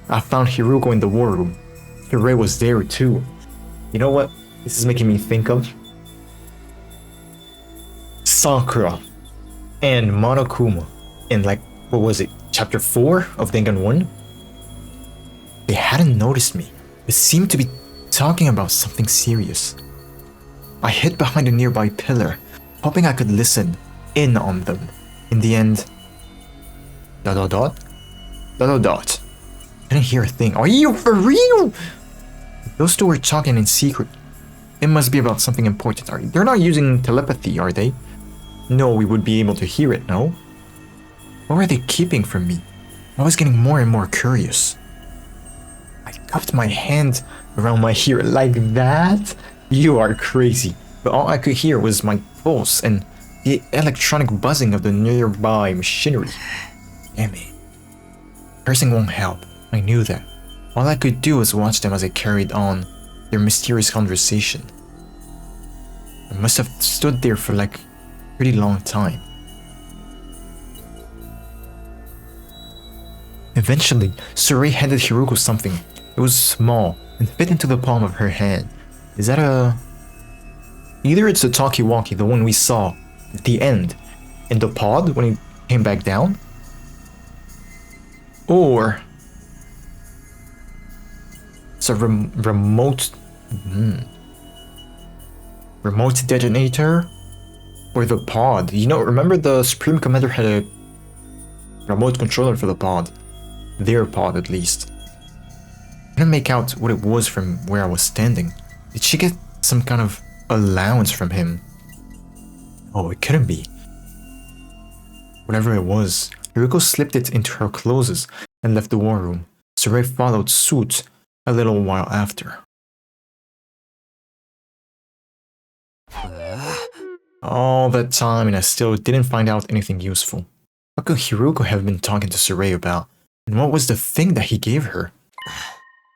I found Hiruko in the war room. Hirei was there too. You know what this is making me think of? Sakura and Monokuma in like, what was it, chapter 4 of Danganronpa? They hadn't noticed me, but seemed to be talking about something serious. I hid behind a nearby pillar, hoping I could listen in on them. In the end, ... Dot. Didn't hear a thing. Are you for real? Those two were talking in secret. It must be about something important. They're not using telepathy, are they? No, we would be able to hear it, no? What were they keeping from me? I was getting more and more curious. I cupped my hand around my ear like that? You are crazy. But all I could hear was my pulse and the electronic buzzing of the nearby machinery. Damn it. Cursing won't help. I knew that. All I could do was watch them as they carried on their mysterious conversation. I must have stood there for like a pretty long time. Eventually, Surei handed Hiruko something. It was small and fit into the palm of her hand. Is that a... Either it's a talkie-walkie, the one we saw at the end in the pod when he came back down, or it's a remote detonator, or the pod. You know, remember the Supreme Commander had a remote controller for the pod. Their pod, at least. I couldn't make out what it was from where I was standing. Did she get some kind of allowance from him? Oh, it couldn't be. Whatever it was, Hiruko slipped it into her clothes and left the war room. Surei followed suit a little while after. All that time and I still didn't find out anything useful. What could Hiruko have been talking to Surei about? And what was the thing that he gave her? I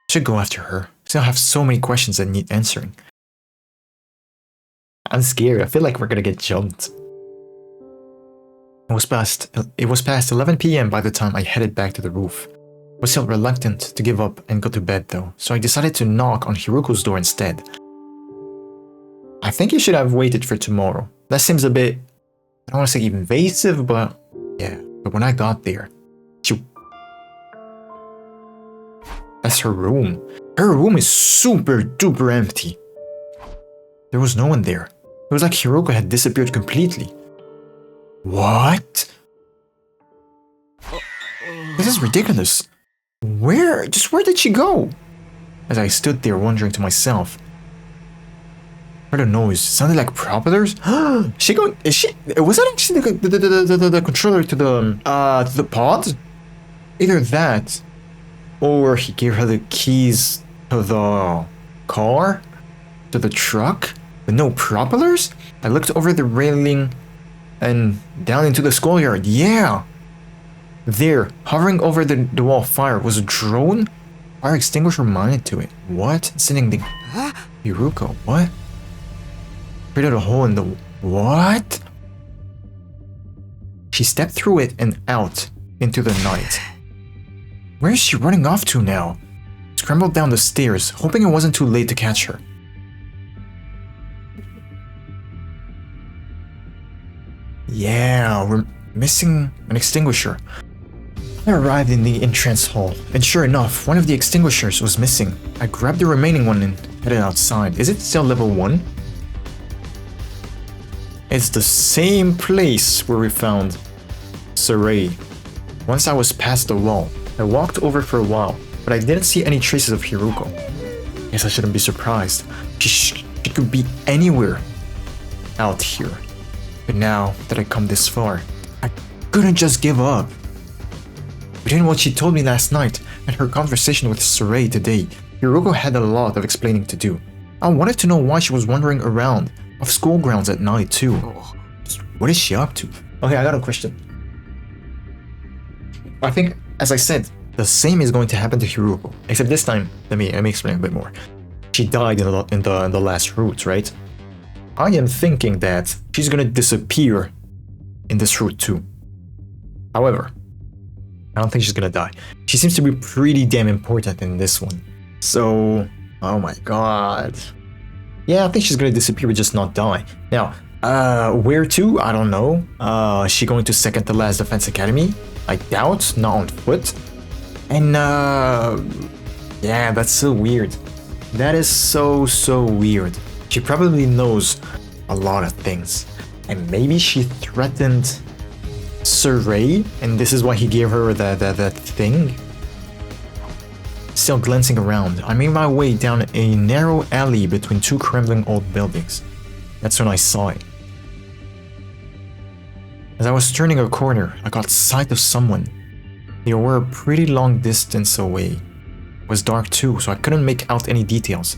should go after her. Still have so many questions that need answering. I'm scared. I feel like we're gonna get jumped. It was past 11 PM by the time I headed back to the roof. I was still reluctant to give up and go to bed though, so I decided to knock on Hiruko's door instead. I think you should have waited for tomorrow. That seems a bit, I don't want to say invasive, but yeah. But when I got there, that's her room. Her room is super duper empty. There was no one there. It was like Hiruko had disappeared completely. What? This is ridiculous. Where did she go? As I stood there wondering to myself. I heard a noise. It sounded like propellers. Was that actually the controller to the pod? Either that, or he gave her the keys to the car? To the truck? With no propellers? I looked over the railing and down into the schoolyard. Yeah! There, hovering over the wall of fire, was a drone? Fire extinguisher mounted to it. What? Sending the... Hiruko, what? Created a hole in the... What? She stepped through it and out into the night. Where is she running off to now? Scrambled down the stairs, hoping it wasn't too late to catch her. Yeah, we're missing an extinguisher. I arrived in the entrance hall, and sure enough, one of the extinguishers was missing. I grabbed the remaining one and headed outside. Is it still level 1? It's the same place where we found Surei. Once I was past the wall, I walked over for a while, but I didn't see any traces of Hiruko. Guess I shouldn't be surprised. She could be anywhere out here. But now that I come this far, I couldn't just give up. Between what she told me last night and her conversation with Surei today, Hiruko had a lot of explaining to do. I wanted to know why she was wandering around off school grounds at night too. Just what is she up to? Okay, I got a question. I think, as I said, the same is going to happen to Hiruko, except this time, let me explain a bit more. She died in the last route, right? I am thinking that she's gonna disappear in this route too. However, I don't think she's gonna die. She seems to be pretty damn important in this one. So, oh my god. Yeah, I think she's gonna disappear but just not die. Now, where to? I don't know. Is she going to second to last defense academy? I doubt, not on foot. And yeah, that's so weird. That is so weird. She probably knows a lot of things. And maybe she threatened Surrey, and this is why he gave her that thing. Still glancing around, I made my way down a narrow alley between two crumbling old buildings. That's when I saw it. As I was turning a corner, I got sight of someone. They were a pretty long distance away. It was dark too, so I couldn't make out any details.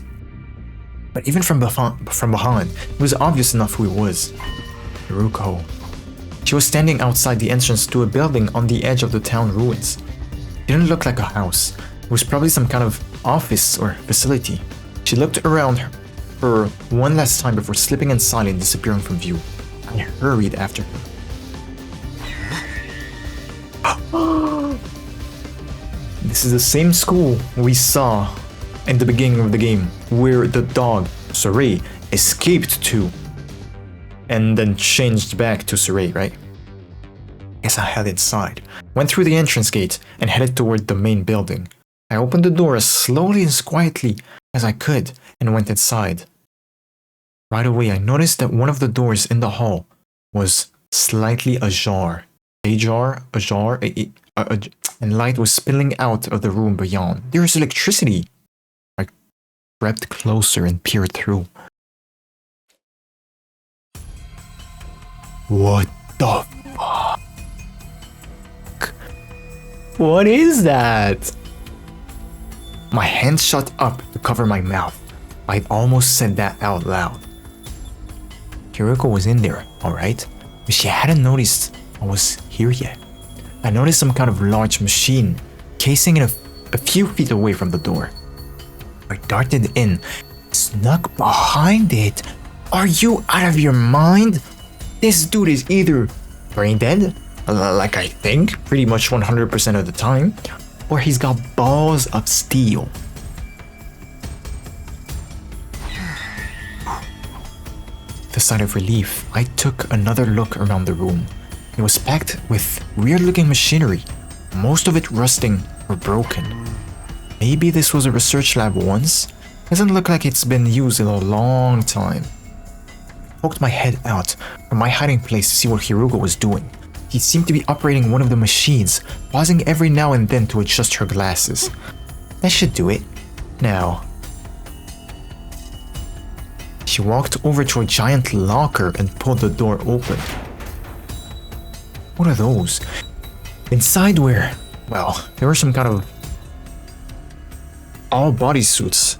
But even from behind, it was obvious enough who it was. Hiruko. She was standing outside the entrance to a building on the edge of the town ruins. It didn't look like a house. It was probably some kind of office or facility. She looked around her one last time before slipping inside and disappearing from view. I hurried after her. This is the same school we saw in the beginning of the game, where the dog, Surrey, escaped to and then changed back to Surrey, right? Guess I headed inside, went through the entrance gate, and headed toward the main building. I opened the door as slowly and as quietly as I could and went inside. Right away, I noticed that one of the doors in the hall was slightly ajar. And light was spilling out of the room beyond. There was electricity. I crept closer and peered through. What the fuck? What is that? My hands shot up to cover my mouth. I almost said that out loud. Hiruko was in there, alright, but she hadn't noticed I was here yet. I noticed some kind of large machine casing it a few feet away from the door. I darted in, snuck behind it. Are you out of your mind? This dude is either brain dead, like I think, pretty much 100% of the time, or he's got balls of steel. With a sigh of relief, I took another look around the room. It was packed with weird-looking machinery, most of it rusting or broken. Maybe this was a research lab once. Doesn't look like it's been used in a long time. I poked my head out from my hiding place to see what Hiruko was doing. He seemed to be operating one of the machines, pausing every now and then to adjust her glasses. That should do it. Now. She walked over to a giant locker and pulled the door open. What are those? Inside were, well, there were some kind of all bodysuits,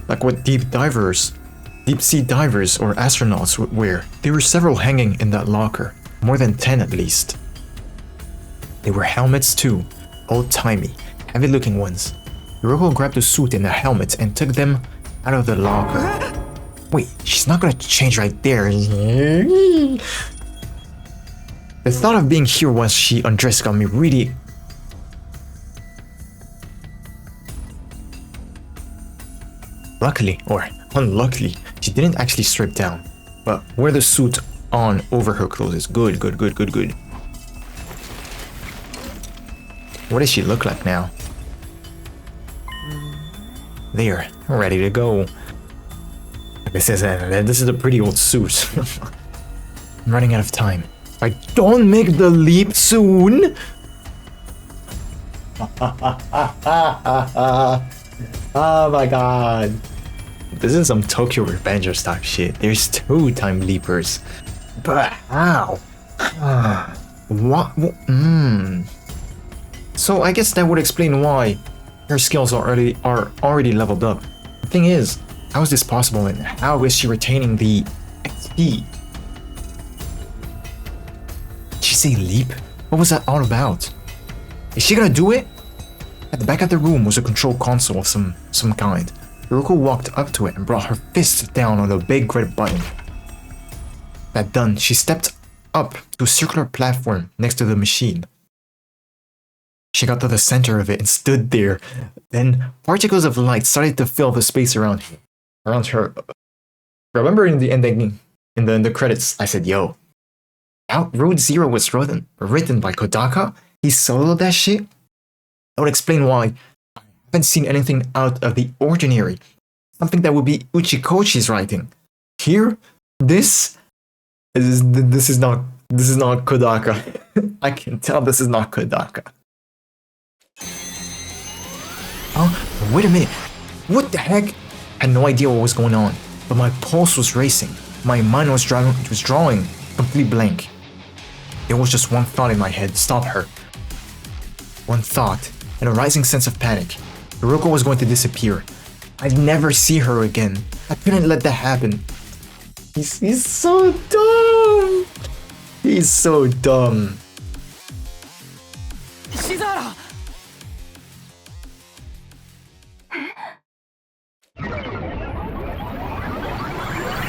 like what deep sea divers or astronauts would wear. There were several hanging in that locker, more than 10 at least. They were helmets too, old-timey, heavy-looking ones. Hiruko grabbed a suit and a helmet and took them out of the locker. Wait, she's not gonna change right there. The thought of being here once she undressed got me really... Luckily, or unluckily, she didn't actually strip down, but wear the suit on over her clothes is good. What does she look like now? There, ready to go. This is a pretty old suit. I'm running out of time. If I don't make the leap soon... Oh my god. This is some Tokyo Revengers type shit. There's 2 time leapers. But how? What? So I guess that would explain why her skills are already leveled up. The thing is, how is this possible and how is she retaining the XP? Did she say leap? What was that all about? Is she gonna do it? At the back of the room was a control console of some kind. Hiruko walked up to it and brought her fist down on a big red button. That done, she stepped up to a circular platform next to the machine. She got to the center of it and stood there. Then particles of light started to fill the space around her. Remember in the ending, in the credits, I said, "Yo, Road Zero was written by Kodaka. He soloed that shit." That would explain why I haven't seen anything out of the ordinary. Something that would be Uchikoshi's writing. Here, this is not Kodaka. I can tell this is not Kodaka. Oh, wait a minute. What the heck? I had no idea what was going on, but my pulse was racing. My mind was drawing complete blank. There was just one thought in my head: stop her. One thought, and a rising sense of panic. Hiroko was going to disappear. I'd never see her again. I couldn't let that happen. He's so dumb. He's so dumb. Shizara!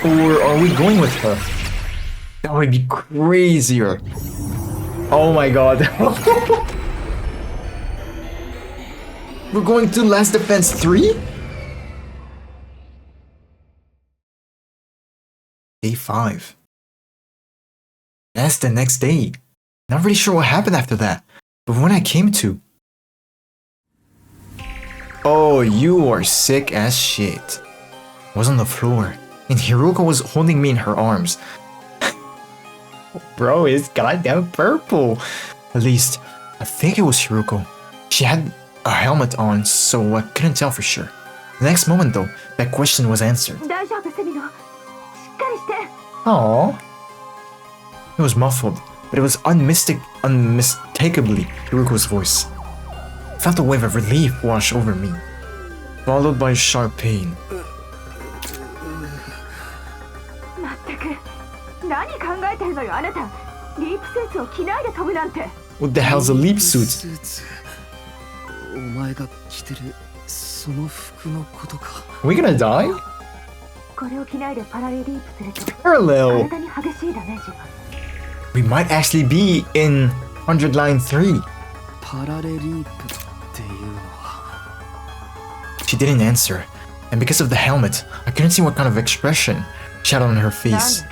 Or are we going with her? That would be crazier. Oh my god. We're going to Last Defense 3? Day 5. That's the next day. Not really sure what happened after that, but when I came to... Oh, you are sick as shit. I was on the floor, and Hiroko was holding me in her arms. Bro, it's goddamn purple. At least, I think it was Hiroko. She had a helmet on, so I couldn't tell for sure. The next moment though, that question was answered. Aww. It was muffled, but it was unmistakably Hiroko's voice. I felt a wave of relief wash over me, followed by sharp pain. What the hell's a leap suit? Are we gonna die? Parallel! We might actually be in hundredline 3. She didn't answer, and because of the helmet, I couldn't see what kind of expression she had on her face.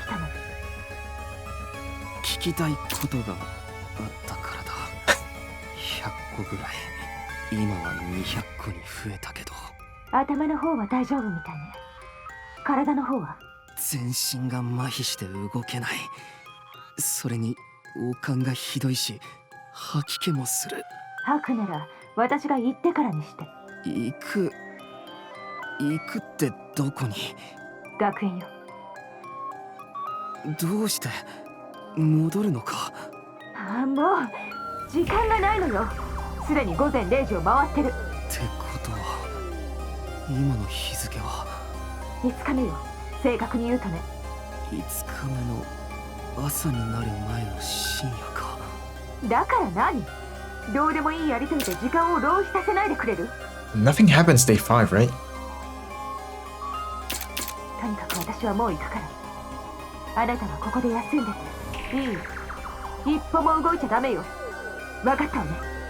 Nothing happens day 5, right?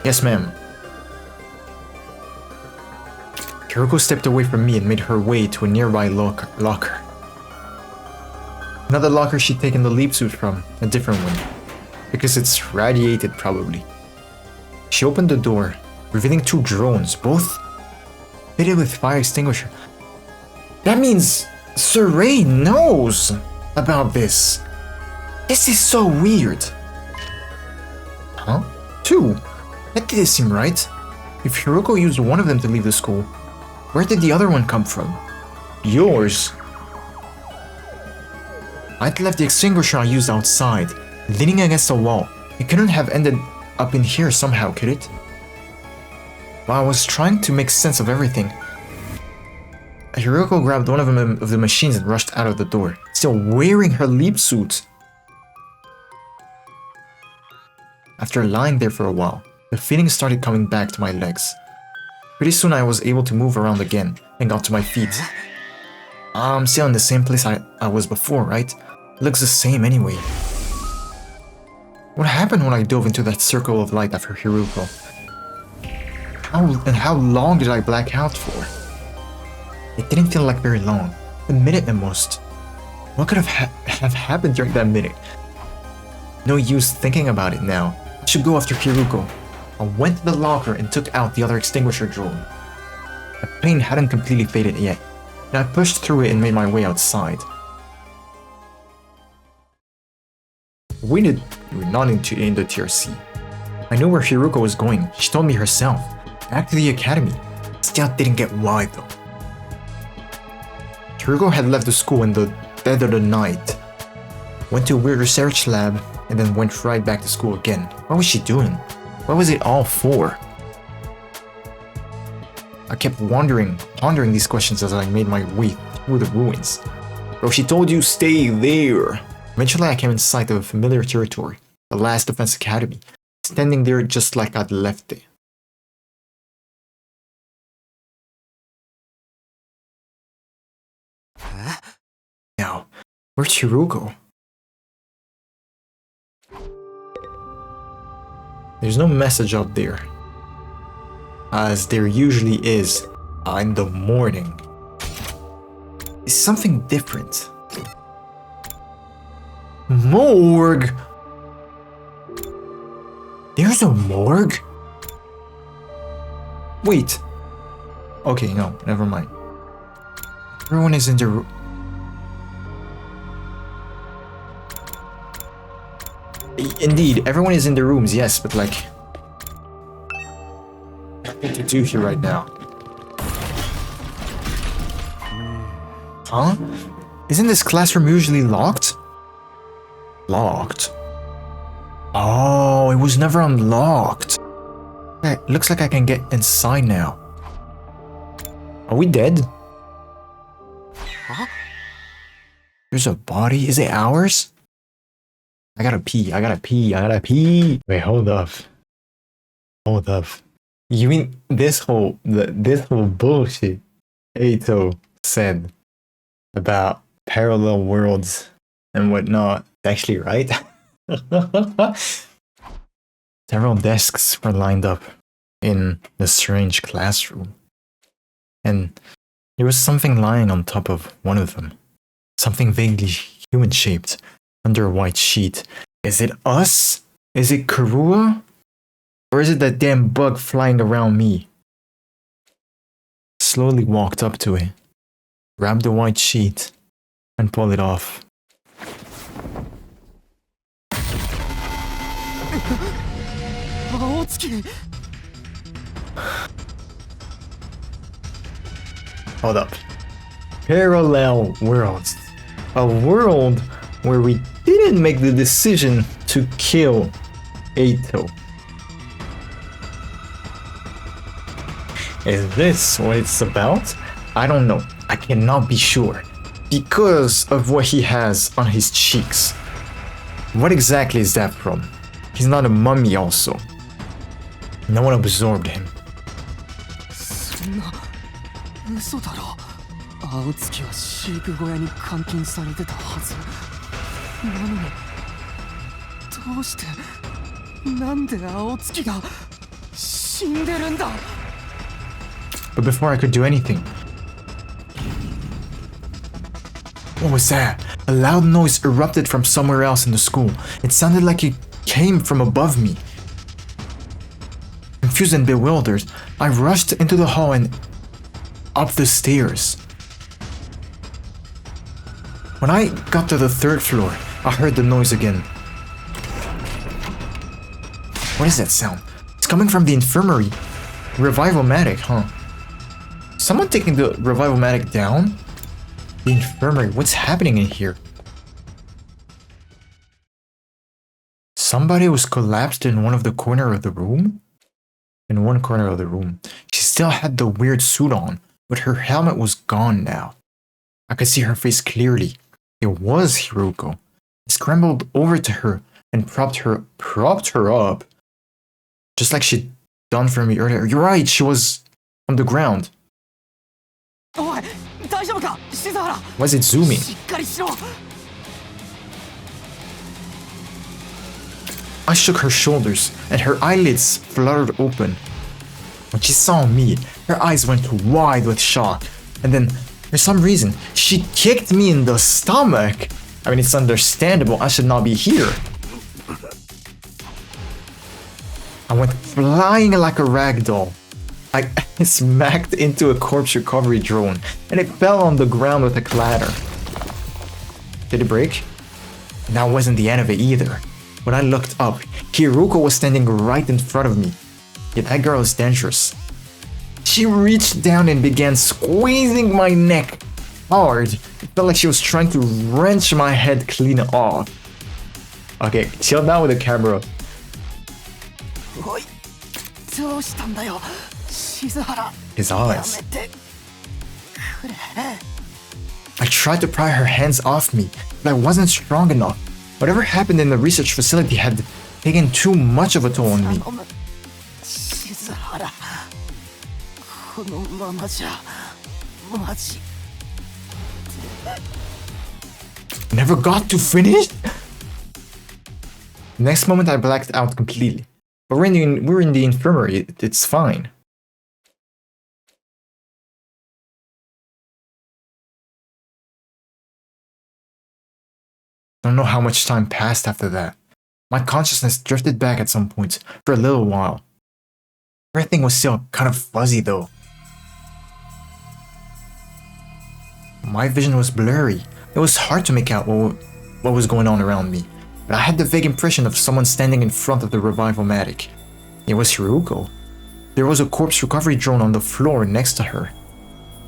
Yes, ma'am. Hiroko stepped away from me and made her way to a nearby locker. Another locker she'd taken the leap suit from, a different one. Because it's radiated, probably. She opened the door, revealing 2 drones, both fitted with fire extinguisher. That means Sir Ray knows about this. This is so weird. Huh? 2? That didn't seem right. If Hiroko used one of them to leave the school, where did the other one come from? Yours. I'd left the extinguisher I used outside, leaning against a wall. It couldn't have ended up in here somehow, could it? While I was trying to make sense of everything, Hiroko grabbed one of the machines and rushed out of the door, still wearing her leap suit. After lying there for a while, the feeling started coming back to my legs. Pretty soon I was able to move around again and got to my feet. I'm still in the same place I was before, right? It looks the same anyway. What happened when I dove into that circle of light after Hiroko? How long did I black out for? It didn't feel like very long. A minute at most. What could have happened during that minute? No use thinking about it now. I should go after Hiruko. I went to the locker and took out the other extinguisher drawer. The pain hadn't completely faded yet, and I pushed through it and made my way outside. We were not in the TRC. I knew where Hiruko was going. She told me herself. Back to the academy. Still didn't get why though. Hiruko had left the school in the dead of the night. Went to a weird research lab and then went right back to school again. What was she doing? What was it all for? I kept pondering these questions as I made my way through the ruins. Bro, she told you stay there. Eventually I came in sight of a familiar territory, the last defense academy, standing there just like I'd left it. Now, where's Hiruko? There's no message up there, as there usually is in the morning. It's something different. Morgue? There's a morgue? Wait. Okay, no, never mind. Everyone is in the room. Indeed, everyone is in the rooms, yes, but like... nothing to do here right now. Huh? Isn't this classroom usually locked? Locked? Oh, it was never unlocked. Okay, looks like I can get inside now. Are we dead? Huh? There's a body? Is it ours? I gotta pee. Wait, hold up. You mean this whole bullshit Eito said about parallel worlds and whatnot is actually right? Several desks were lined up in the strange classroom, and there was something lying on top of one of them. Something vaguely human-shaped under a white sheet. Is it us? Is it Karua? Or is it that damn bug flying around me? Slowly walked up to it, grabbed the white sheet, and pulled it off. Hold up. Parallel worlds. A world where we didn't make the decision to kill Eito. Is this what it's about? I don't know. I cannot be sure. Because of what he has on his cheeks. What exactly is that from? He's not a mummy also. No one absorbed him. 嘘だろ。青月は飼育小屋に監禁されてたはず。なのにどうしてなんで青月が死んでるんだ。But before I could do anything, what was that? A loud noise erupted from somewhere else in the school. It sounded like it came from above me. Confused and bewildered, I rushed into the hall and up the stairs. When I got to the third floor, I heard the noise again. What is that sound? It's coming from the infirmary. Revival-matic, huh? Someone taking the Revival-matic down? The infirmary, what's happening in here? Somebody was collapsed in one of the corner of the room? In one corner of the room. She still had the weird suit on, but her helmet was gone now. I could see her face clearly. It was Hiruko. I scrambled over to her and propped her up. Just like she'd done for me earlier. You're right, she was on the ground. Why is it zooming? I shook her shoulders, and her eyelids fluttered open. When she saw me, her eyes went wide with shock, and then, for some reason, she kicked me in the stomach. I mean, it's understandable, I should not be here. I went flying like a ragdoll. I smacked into a corpse recovery drone, and it fell on the ground with a clatter. Did it break? And that wasn't the end of it either. When I looked up, Hiruko was standing right in front of me. Yeah, that girl is dangerous. She reached down and began squeezing my neck hard. It felt like she was trying to wrench my head clean off. Okay, chill down with the camera. おい、どうしたんだよ、静原。 His eyes. やめてくれ。 I tried to pry her hands off me, but I wasn't strong enough. Whatever happened in the research facility had taken too much of a toll on me. 頼む、静原。このままじゃ、マジ。 Never got to finish? Next moment I blacked out completely. But we're in the infirmary, it's fine. I don't know how much time passed after that. My consciousness drifted back at some point for a little while. Everything was still kind of fuzzy though. My vision was blurry. It was hard to make out what was going on around me, but I had the vague impression of someone standing in front of the revival-matic. It was Hiruko. There was a corpse recovery drone on the floor next to her.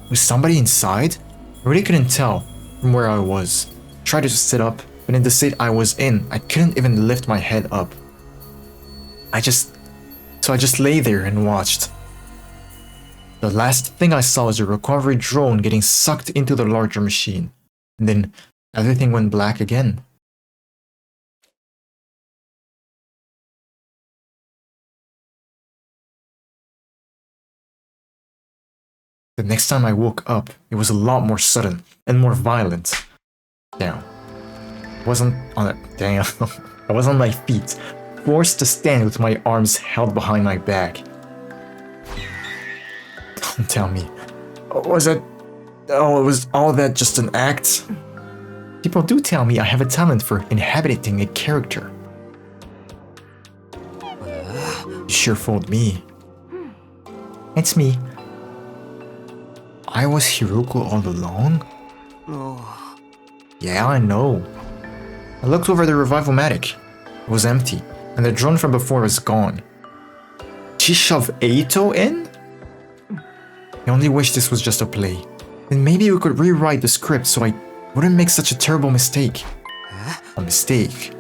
Was somebody inside? I really couldn't tell from where I was. I tried to sit up, but in the state I was in, I couldn't even lift my head up. So I just lay there and watched. The last thing I saw was a recovery drone getting sucked into the larger machine. And then everything went black again. The next time I woke up, it was a lot more sudden and more violent. Damn. I wasn't on my feet, forced to stand with my arms held behind my back. Don't tell me. Was all that just an act? People do tell me I have a talent for inhabiting a character. You sure fooled me. It's me. I was Hiruko all along? Yeah, I know. I looked over the revival-matic. It was empty, and the drone from before was gone. She shoved Eito in? I only wish this was just a play. Then maybe we could rewrite the script so I wouldn't make such a terrible mistake. A mistake?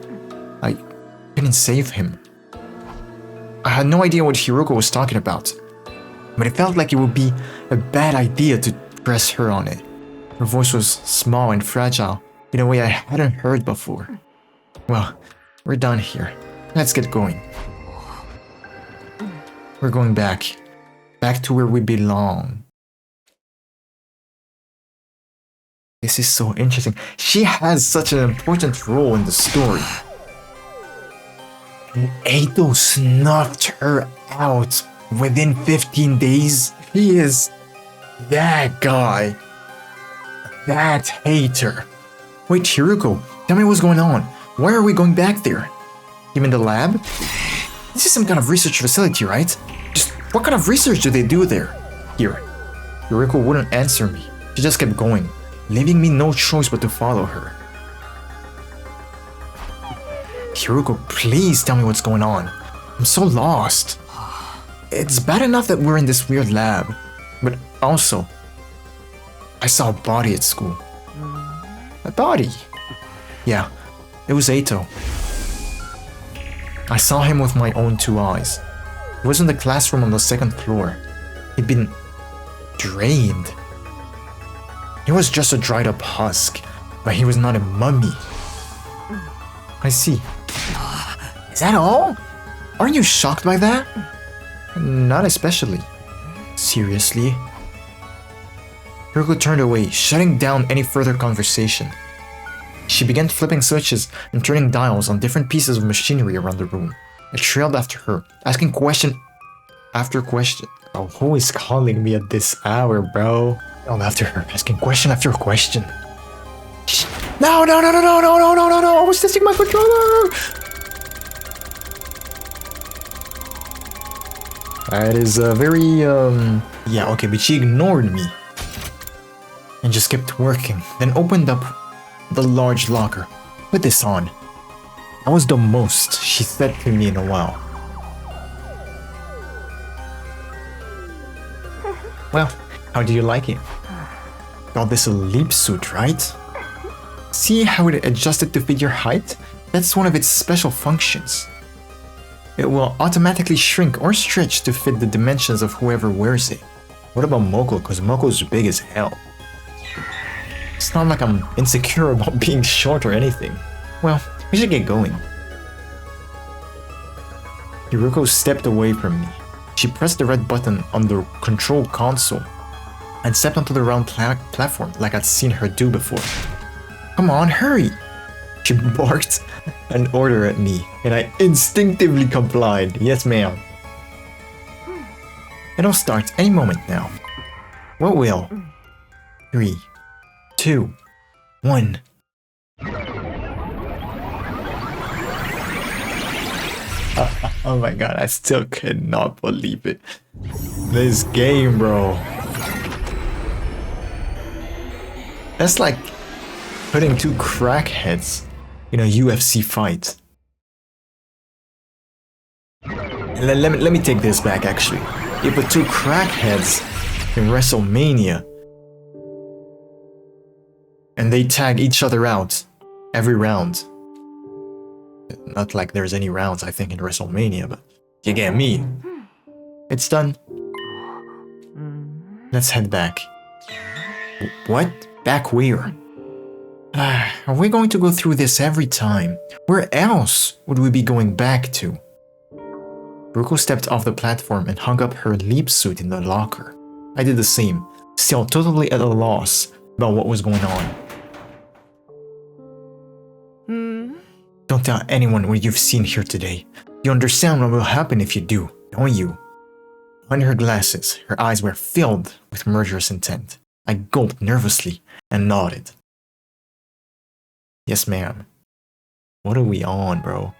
I couldn't save him. I had no idea what Hiruko was talking about, but it felt like it would be a bad idea to press her on it. Her voice was small and fragile, in a way I hadn't heard before. Well, we're done here. Let's get going. We're going back. Back to where we belong. This is so interesting. She has such an important role in the story. And Eito snuffed her out within 15 days. He is that guy. That hater. Wait, Hiruko, tell me what's going on. Why are we going back there? Even the lab? This is some kind of research facility, right? Just what kind of research do they do there? Here. Hiruko wouldn't answer me. She just kept going, leaving me no choice but to follow her. Hiruko, please tell me what's going on. I'm so lost. It's bad enough that we're in this weird lab, but also, I saw a body at school. A body? Yeah, it was Eito. I saw him with my own two eyes. He was in the classroom on the second floor. He'd been drained. He was just a dried up husk, but he was not a mummy. I see. Is that all? Aren't you shocked by that? Not especially. Seriously? Hiruko turned away, shutting down any further conversation. She began flipping switches and turning dials on different pieces of machinery around the room. I trailed after her, asking questions. after question. Oh, who is calling me at this hour, bro? Oh, after her, asking question after question. No, no, no, no, no, no, no, no, no, no! I was testing my controller! That is very, yeah, okay, but she ignored me. And just kept working, then opened up the large locker. Put this on. That was the most she said to me in a while. Well, how do you like it? Call this a leap suit, right? See how it adjusted to fit your height? That's one of its special functions. It will automatically shrink or stretch to fit the dimensions of whoever wears it. What about Moko? Because Moko's big as hell. It's not like I'm insecure about being short or anything. Well, we should get going. Hiruko stepped away from me. She pressed the red button on the control console and stepped onto the round platform like I'd seen her do before. Come on, hurry! She barked an order at me, and I instinctively complied. Yes, ma'am. It'll start any moment now. What will? 3, 2, 1. Oh my god, I still cannot believe it. This game, bro. That's like putting two crackheads in a UFC fight. Let me take this back, actually. You put two crackheads in WrestleMania and they tag each other out every round. Not like there's any rounds, I think, in WrestleMania, but you get me. It's done. Let's head back. What? Back where? Are we going to go through this every time? Where else would we be going back to? Ruko stepped off the platform and hung up her leap suit in the locker. I did the same, still totally at a loss about what was going on. Don't tell anyone what you've seen here today. You understand what will happen if you do, don't you? Under her glasses, her eyes were filled with murderous intent. I gulped nervously and nodded. Yes, ma'am. What are we on, bro?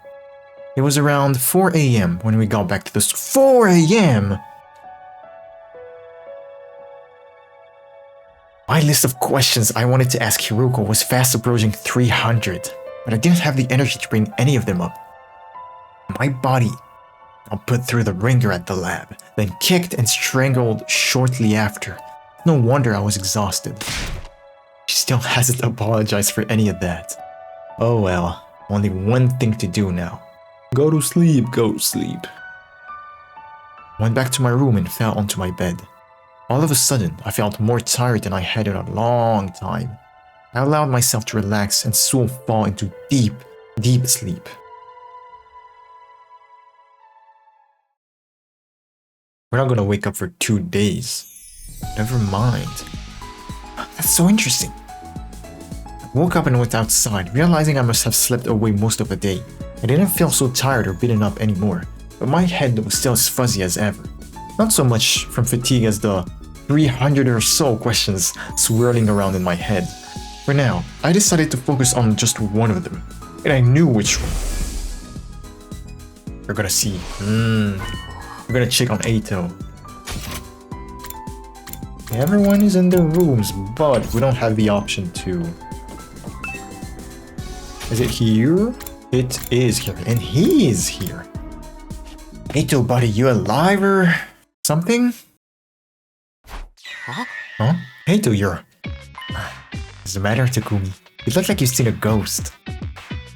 It was around 4 a.m. when we got back to the 4 a.m.? My list of questions I wanted to ask Hiruko was fast approaching 300, but I didn't have the energy to bring any of them up. My body got put through the ringer at the lab, then kicked and strangled shortly after. No wonder I was exhausted. She still hasn't apologized for any of that. Oh well, only one thing to do now. Go to sleep, go to sleep. Went back to my room and fell onto my bed. All of a sudden, I felt more tired than I had in a long time. I allowed myself to relax and soon fall into deep, deep sleep. We're not gonna wake up for 2 days. Never mind. That's so interesting. I woke up and went outside, realizing I must have slept away most of the day. I didn't feel so tired or beaten up anymore, but my head was still as fuzzy as ever. Not so much from fatigue as the 300 or so questions swirling around in my head. For now, I decided to focus on just one of them, and I knew which one. We're gonna see. We're gonna check on Eito. Everyone is in their rooms, but we don't have the option to. Is it here? It is here, and he is here. Eito, buddy, you alive or something? Huh? Eito, you're... What's the matter, Takumi? You look like you've seen a ghost.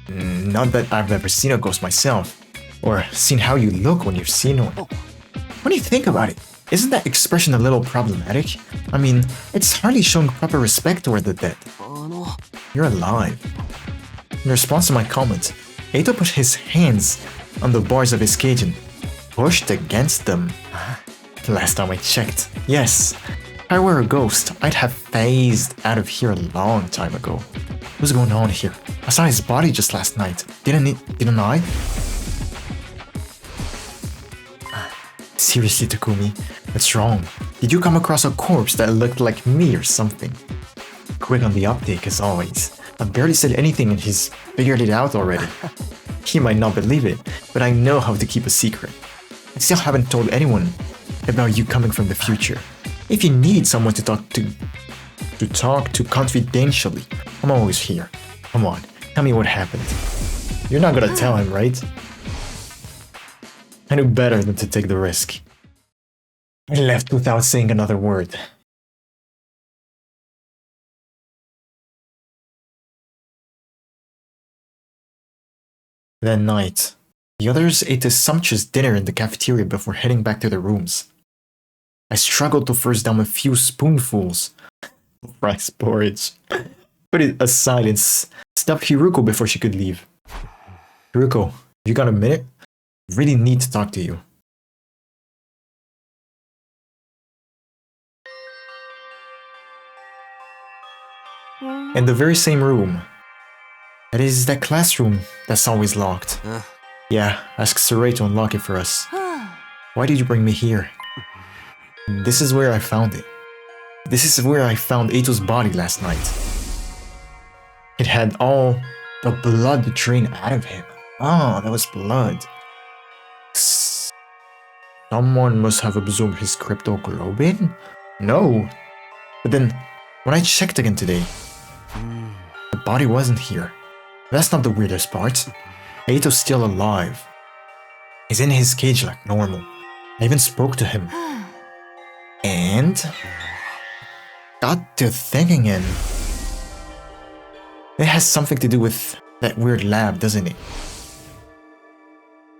Not that I've ever seen a ghost myself, or seen how you look when you've seen one. What do you think about it? Isn't that expression a little problematic? I mean, it's hardly showing proper respect toward the dead. You're alive. In response to my comment, Eito put his hands on the bars of his cage and pushed against them. Last time I checked, yes, if I were a ghost, I'd have phased out of here a long time ago. What's going on here? I saw his body just last night. Didn't I? Seriously, Takumi, what's wrong? Did you come across a corpse that looked like me or something? Quick on the uptake as always. I barely said anything and he's figured it out already. He might not believe it, but I know how to keep a secret. I still haven't told anyone about you coming from the future. If you need someone to talk to confidentially, I'm always here. Come on, tell me what happened. You're not gonna tell him, right? I knew better than to take the risk. I left without saying another word. That night, the others ate a sumptuous dinner in the cafeteria before heading back to their rooms. I struggled to first down a few spoonfuls of rice porridge, put it aside and stuffed Hiruko before she could leave. Hiruko, you got a minute? I really need to talk to you. In the very same room. That is that classroom that's always locked. Yeah, ask Saray to unlock it for us. Why did you bring me here? This is where I found it. This is where I found Eito's body last night. It had all the blood drained out of him. Ah, that was blood. Someone must have absorbed his cryptoglobin? No. But then, when I checked again today, the body wasn't here. That's not the weirdest part. Eito's still alive. He's in his cage like normal. I even spoke to him. And got to thinking and it has something to do with that weird lab, doesn't it?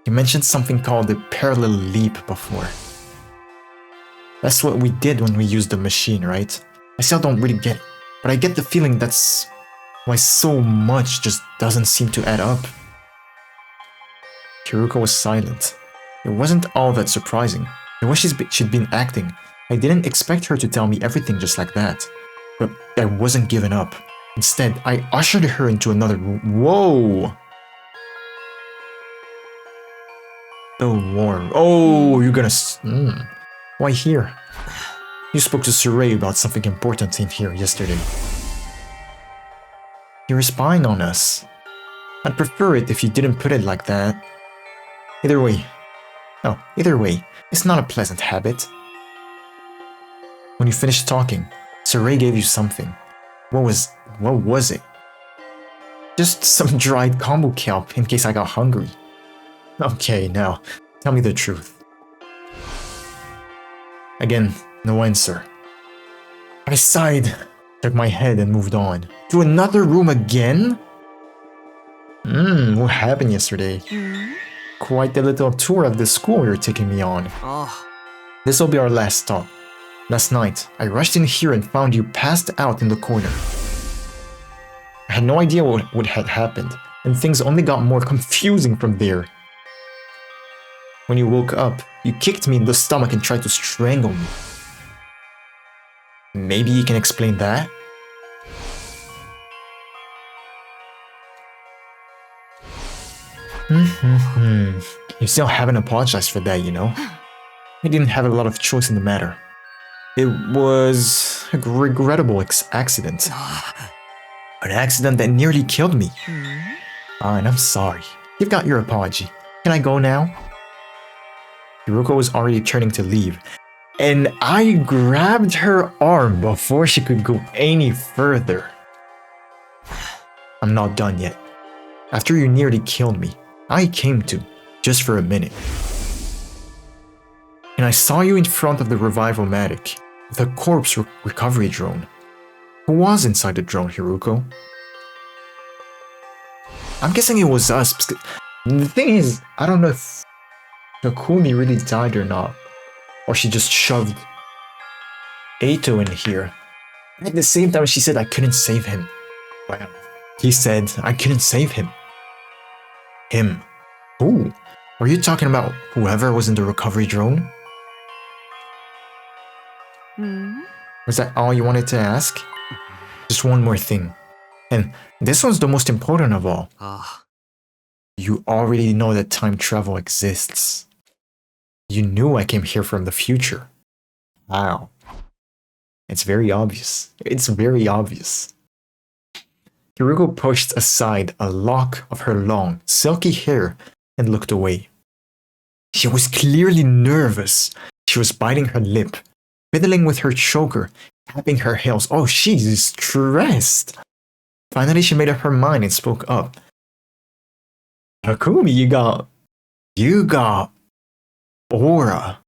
You mentioned something called the parallel leap before. That's what we did when we used the machine, right? I still don't really get it, but I get the feeling that's why so much just doesn't seem to add up. Hiruko was silent. It wasn't all that surprising. The way she'd been acting, I didn't expect her to tell me everything just like that. But I wasn't giving up. Instead, I ushered her into another room. Whoa! The war. Oh, you're gonna... Why here? You spoke to Saray about something important in here yesterday. You were spying on us. I'd prefer it if you didn't put it like that. Either way, it's not a pleasant habit. When you finished talking, Saray gave you something. What was it? Just some dried kombu kelp in case I got hungry. Okay, now, tell me the truth. Again, no answer. I sighed, shook my head and moved on. To another room again? What happened yesterday? Quite the little tour of the school you're taking me on. This will be our last stop. Last night, I rushed in here and found you passed out in the corner. I had no idea what had happened, and things only got more confusing from there. When you woke up, you kicked me in the stomach and tried to strangle me. Maybe you can explain that? You still haven't apologized for that, you know? I didn't have a lot of choice in the matter. It was a regrettable accident. An accident that nearly killed me. And I'm sorry. You've got your apology. Can I go now? Hiruko was already turning to leave, and I grabbed her arm before she could go any further. I'm not done yet. After you nearly killed me, I came to, just for a minute. And I saw you in front of the revival-matic, with a corpse recovery drone. Who was inside the drone, Hiruko? I'm guessing it was us. The thing is, I don't know if Takumi really died or not. Or she just shoved Eito in here. At the same time, she said I couldn't save him. Wow. He said I couldn't save him. Him. Who? Are you talking about whoever was in the recovery drone? Was that all you wanted to ask? Just one more thing. And this one's the most important of all. You already know that time travel exists. You knew I came here from the future. Wow. It's very obvious. It's very obvious. Hiruko pushed aside a lock of her long, silky hair and looked away. She was clearly nervous. She was biting her lip, fiddling with her choker, tapping her heels. Oh, she's stressed. Finally, she made up her mind and spoke up. Takumi, you got aura.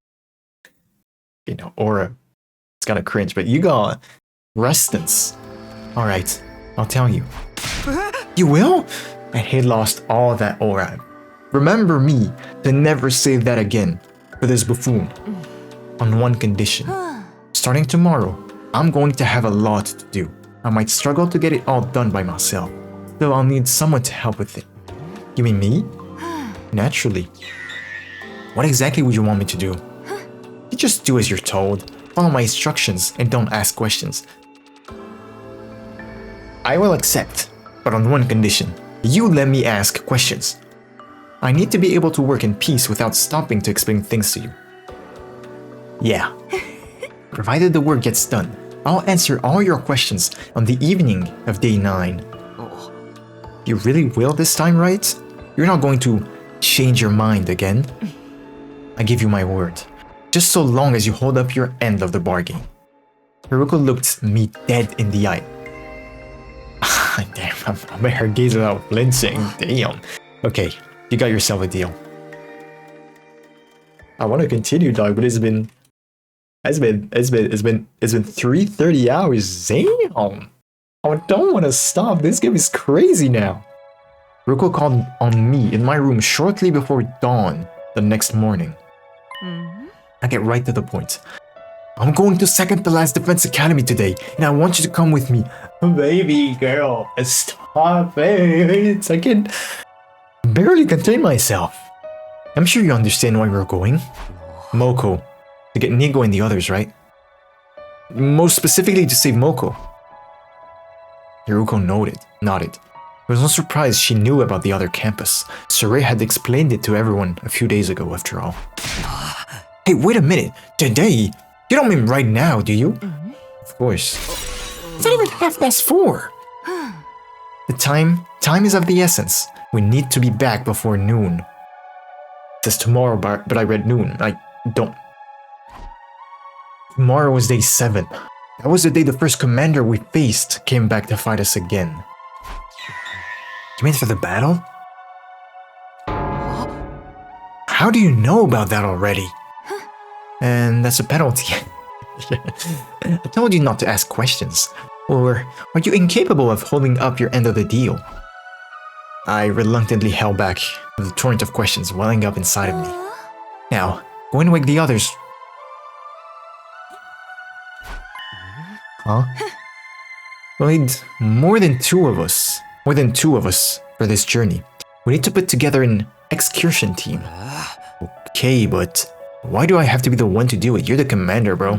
You know, aura. It's kind of cringe, but you got restance. Alright, I'll tell you. You will? And he lost all that aura. Remember me to never say that again for this buffoon. On one condition. Starting tomorrow, I'm going to have a lot to do. I might struggle to get it all done by myself. Still, I'll need someone to help with it. You mean me? Naturally. What exactly would you want me to do? You just do as you're told. Follow my instructions and don't ask questions. I will accept, but on one condition. You let me ask questions. I need to be able to work in peace without stopping to explain things to you. Yeah. Provided the work gets done, I'll answer all your questions on the evening of day 9. You really will this time, right? You're not going to change your mind again. I give you my word. Just so long as you hold up your end of the bargain. Hiruko looked me dead in the eye. Damn, I made her gaze without flinching. Damn. Okay, you got yourself a deal. I want to continue, dog, but it's been 3:30 hours. Damn. I don't want to stop. This game is crazy now. Hiruko called on me in my room shortly before dawn the next morning. I get right to the point. I'm going to second to last defense academy today, and I want you to come with me. Baby girl, stop it. I can barely contain myself. I'm sure you understand why we're going. Moko. To get Nigo and the others, right? Most specifically to save Moko. Hiruko nodded. It was no surprise she knew about the other campus. Saray had explained it to everyone a few days ago, after all. Hey, wait a minute. Today? You don't mean right now, do you? Of course. It's not even 4:30. The time is of the essence. We need to be back before noon. It says tomorrow, but I read noon. I don't. Tomorrow was day 7. That was the day the first commander we faced came back to fight us again. You mean for the battle? How do you know about that already? And that's a penalty. I told you not to ask questions. Or are you incapable of holding up your end of the deal? I reluctantly held back, the torrent of questions welling up inside of me. Now, go and wake the others. Huh? We'll need more than two of us for this journey. We need to put together an excursion team. Okay, but why do I have to be the one to do it? You're the commander, bro.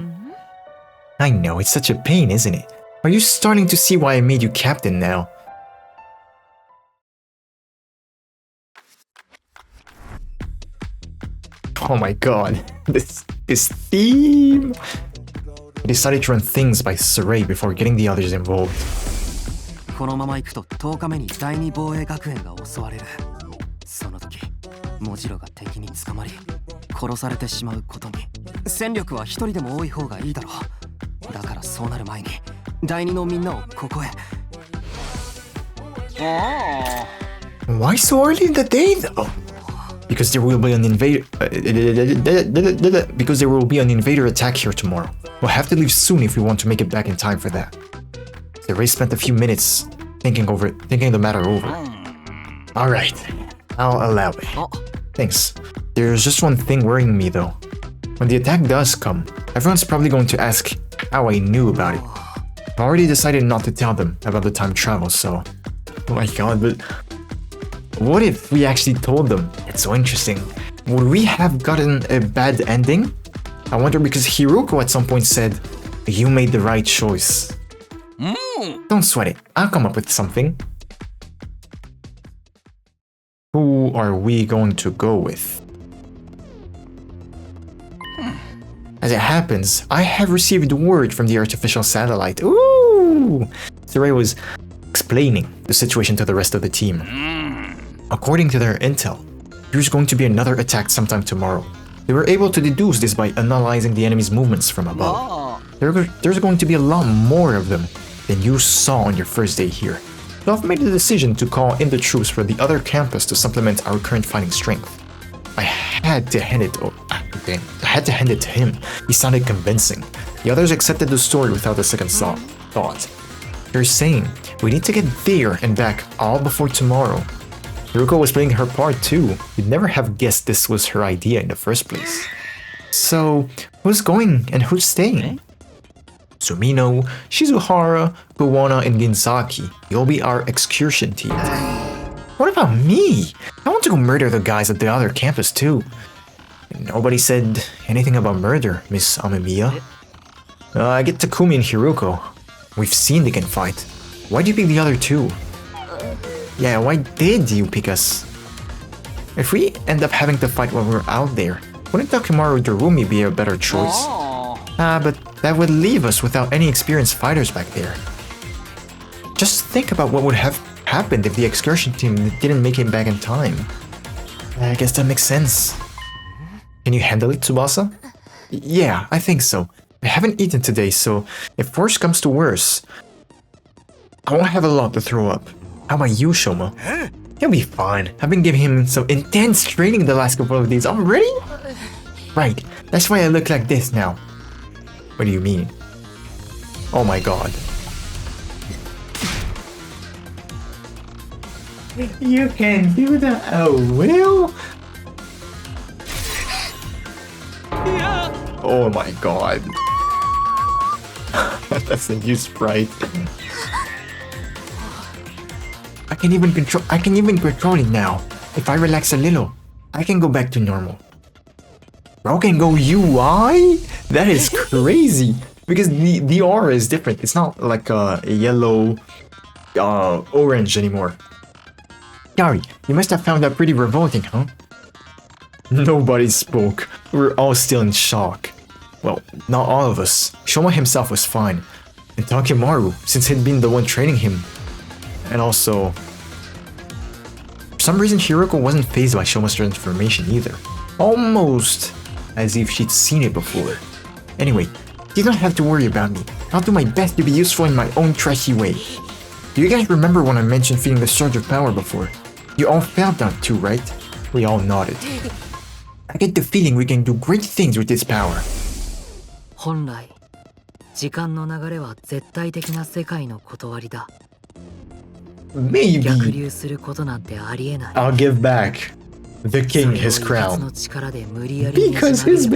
I know, it's such a pain, isn't it? Are you starting to see why I made you captain now? Oh my god, this theme! I decided to run things by Saray before getting the others involved. このまま行くと10日目に第二防衛学園が襲われる。その時、モジロが敵に捕まり、殺されてしまうことに。戦力は一人でも多い方がいいだろう。だからそうなる前に、第二のみんなをここへ。Why so early in the day, though? Because there will be an invader. Because there will be an invader attack here tomorrow. We'll have to leave soon if we want to make it back in time for that. The Ray spent a few minutes thinking the matter over. All right, I'll allow it. Thanks. There's just one thing worrying me, though. When the attack does come, everyone's probably going to ask how I knew about it. I've already decided not to tell them about the time travel, so. Oh my god, but. What if we actually told them? It's so interesting. Would we have gotten a bad ending? I wonder because Hiruko at some point said, you made the right choice. Don't sweat it. I'll come up with something. Who are we going to go with? As it happens, I have received word from the artificial satellite. Ooh! Saray was explaining the situation to the rest of the team. According to their intel, there's going to be another attack sometime tomorrow. They were able to deduce this by analyzing the enemy's movements from above. There's going to be a lot more of them than you saw on your first day here. So I've made the decision to call in the troops for the other campus to supplement our current fighting strength. I had to hand it to him. He sounded convincing. The others accepted the story without a second thought. They're saying we need to get there and back all before tomorrow. Hiruko was playing her part too. You'd never have guessed this was her idea in the first place. So, who's going and who's staying? Sumino, Shizuhara, Gowana, and Ginzaki. You'll be our excursion team. What about me? I want to go murder the guys at the other campus too. Nobody said anything about murder, Miss Amemiya. I get Takumi and Hiruko. We've seen they can fight. Why do you pick the other two? Yeah, why did you pick us? If we end up having to fight while we're out there, wouldn't Takumaru Dorumi be a better choice? But that would leave us without any experienced fighters back there. Just think about what would have happened if the excursion team didn't make it back in time. I guess that makes sense. Can you handle it, Tsubasa? Yeah, I think so. I haven't eaten today, so if worse comes to worse, I won't have a lot to throw up. How about you, Shoma? He'll be fine. I've been giving him some intense training the last couple of days already. Right, that's why I look like this now. What do you mean? Oh my god. You can do that. Oh, well? Oh my god. That's a new sprite. I can even control it now. If I relax a little, I can go back to normal. Bro can go UI? That is crazy. Because the aura is different. It's not like a yellow, orange anymore. Gary, you must have found that pretty revolting, huh? Nobody spoke. We were all still in shock. Well, not all of us. Shoma himself was fine. And Takumaru, since he'd been the one training him. And also, for some reason Hiruko wasn't fazed by Shoma's transformation either. Almost as if she'd seen it before. Anyway, you don't have to worry about me. I'll do my best to be useful in my own trashy way. Do you guys remember when I mentioned feeling the surge of power before? You all felt that too, right? We all nodded. I get the feeling we can do great things with this power. 本来、時間の流れは絶対的な世界の断りだ。 Maybe 逆流することなんてありえない。 I'll give back the king his crown. Because he's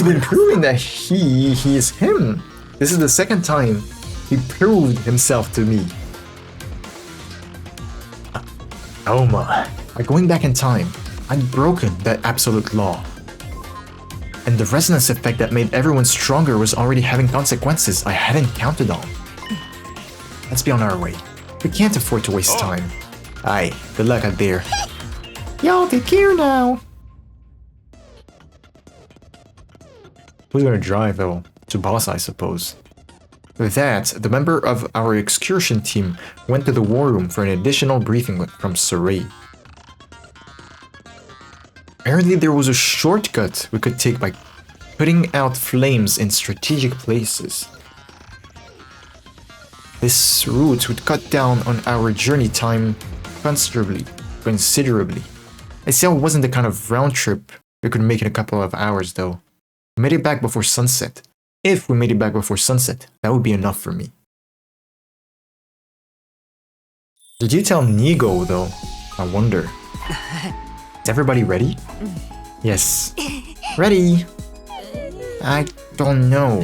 been proving that he is him. This is the second time he proved himself to me. Oh my. By going back in time, I'd broken that absolute law. And the resonance effect that made everyone stronger was already having consequences I hadn't counted on. Let's be on our way. We can't afford to waste time. Aye, good luck out there. Y'all take care now. Who's gonna drive though? Tsubasa, I suppose. With that, the member of our excursion team went to the war room for an additional briefing from Saray. Apparently there was a shortcut we could take by putting out flames in strategic places. This route would cut down on our journey time considerably. Itself wasn't the kind of round trip we could make in a couple of hours though. We made it back before sunset. If we made it back before sunset, that would be enough for me. Did you tell Nigo though? I wonder. Is everybody ready? Yes. Ready? I don't know.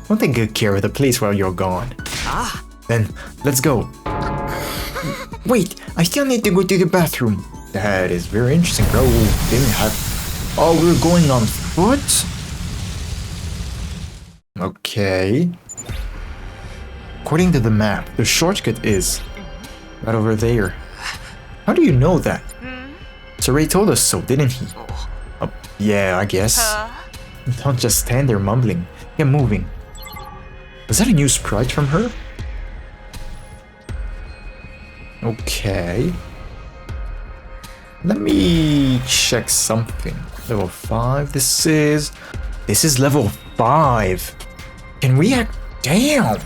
Don't take good care of the place while you're gone. Then, let's go. Wait, I still need to go to the bathroom. That is very interesting, bro. Didn't have... Oh, we're going on foot? Okay. According to the map, the shortcut is right over there. How do you know that? Saray told us so, didn't he? Yeah, I guess. Don't just stand there mumbling. Get moving. Was that a new sprite from her? Okay. Let me check something. Level 5. This is level 5. Can we act? Damn.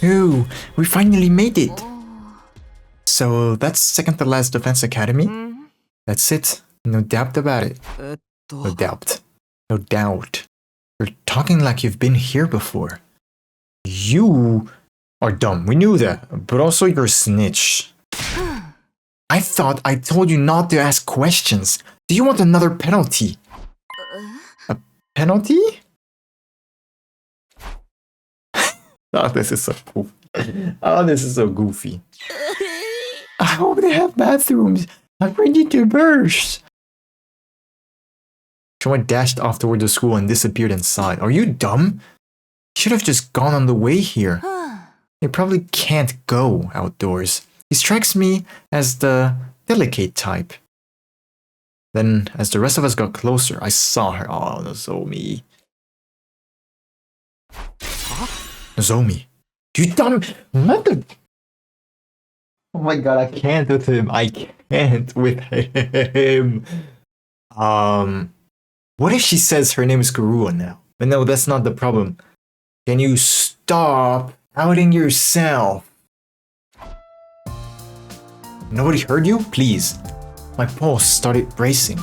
Ooh, we finally made it. So that's second to last Defense Academy. That's it. No doubt about it. No doubt. No doubt. You're talking like you've been here before. You are dumb. We knew that. But also you're a snitch. I thought I told you not to ask questions. Do you want another penalty? A penalty? Oh, this is so goofy. Oh, this is so goofy. I hope they have bathrooms. I'm ready to burst. Showa dashed off toward the school and disappeared inside. Are you dumb? Should have just gone on the way here. You probably can't go outdoors. He strikes me as the delicate type. Then, as the rest of us got closer, I saw her. Oh, Nozomi. Nozomi. You dumb. What the? Oh my god, I can't with him. I can't with him. What if she says her name is Kurua now? But no, that's not the problem. Can you stop outing yourself? Nobody heard you? Please. My pulse started racing.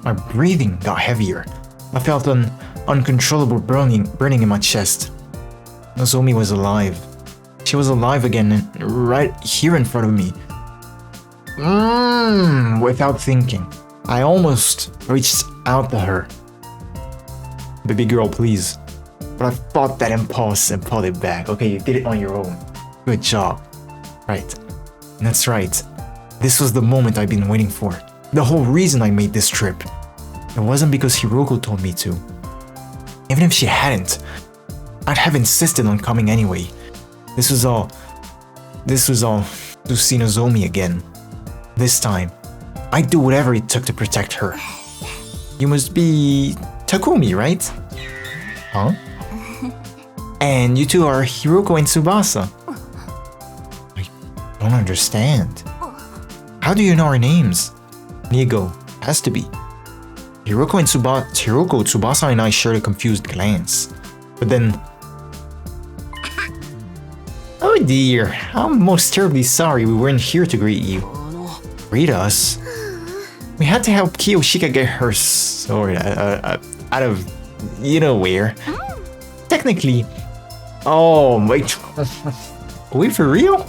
My breathing got heavier. I felt an uncontrollable burning in my chest. Nozomi was alive. She was alive again, right here in front of me. Without thinking, I almost reached out to her. Baby girl, please. But I fought that impulse and pulled it back. Okay, you did it on your own. Good job. Right. That's right. This was the moment I've been waiting for. The whole reason I made this trip. It wasn't because Hiroko told me to. Even if she hadn't, I'd have insisted on coming anyway. This was all to see Nozomi again. This time, I'd do whatever it took to protect her. You must be Takumi, right? Huh? And you two are Hiroko and Tsubasa. I don't understand. How do you know our names? Nigo, has to be. Hiroko, Tsubasa and I shared a confused glance. But then... Oh dear, I'm most terribly sorry we weren't here to greet you. Greet us? We had to help Kiyoshika get her sword out of... you know where. Technically... Oh, wait. Wait, for real?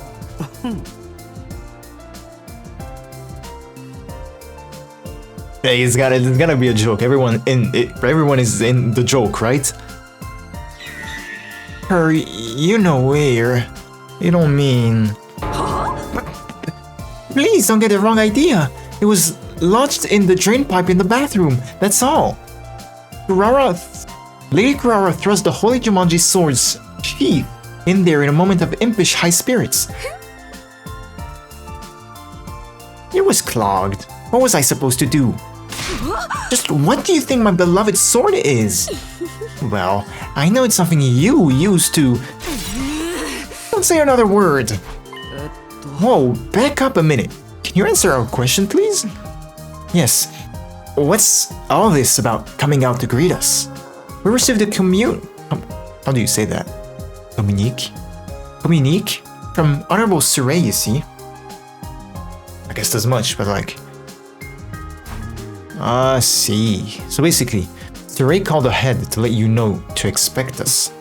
Hey, it's gotta be a joke. Everyone is in the joke, right? Her, you know where. You don't mean... Please don't get the wrong idea. It was lodged in the drain pipe in the bathroom. That's all. Lady Kurara thrust the Holy Jumanji sword's sheath in there in a moment of impish high spirits. It was clogged. What was I supposed to do? Just what do you think my beloved sword is? Well, I know it's something you used to... Don't say another word. Whoa, back up a minute. Can you answer our question, please? Yes. What's all this about coming out to greet us? We received a how do you say that? Communique? Communique? From Honorable Surrey, you see. I guess as much, but like... I see. So basically, Surrey called ahead to let you know to expect us.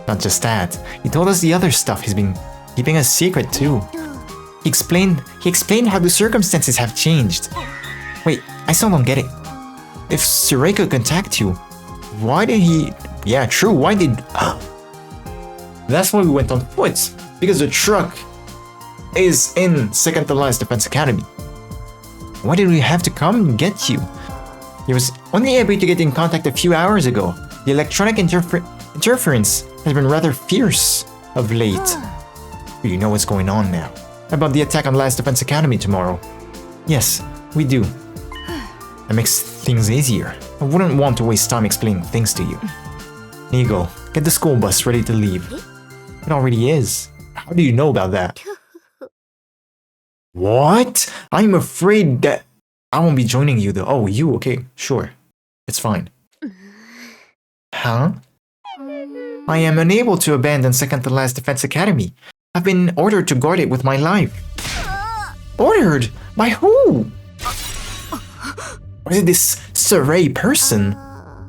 Not just that, he told us the other stuff he's been keeping a secret too. He explained how the circumstances have changed. Wait, I still don't get it. If Surrey could contact you, why did he... Yeah, true, why did... That's why we went on foot. Because the truck is in second to last Defense Academy. Why did we have to come and get you? He was only able to get in contact a few hours ago. The electronic Interference has been rather fierce of late. Do you know what's going on now? About the attack on Last Defense Academy tomorrow? Yes, we do. That makes things easier. I wouldn't want to waste time explaining things to you. Nigo, get the school bus ready to leave. It already is. How do you know about that? What? I'm afraid that I won't be joining you though. Oh, you? Okay, sure. It's fine. Huh? I am unable to abandon Second to Last Defense Academy. I've been ordered to guard it with my life. Ordered? By who? Was it this Saray person?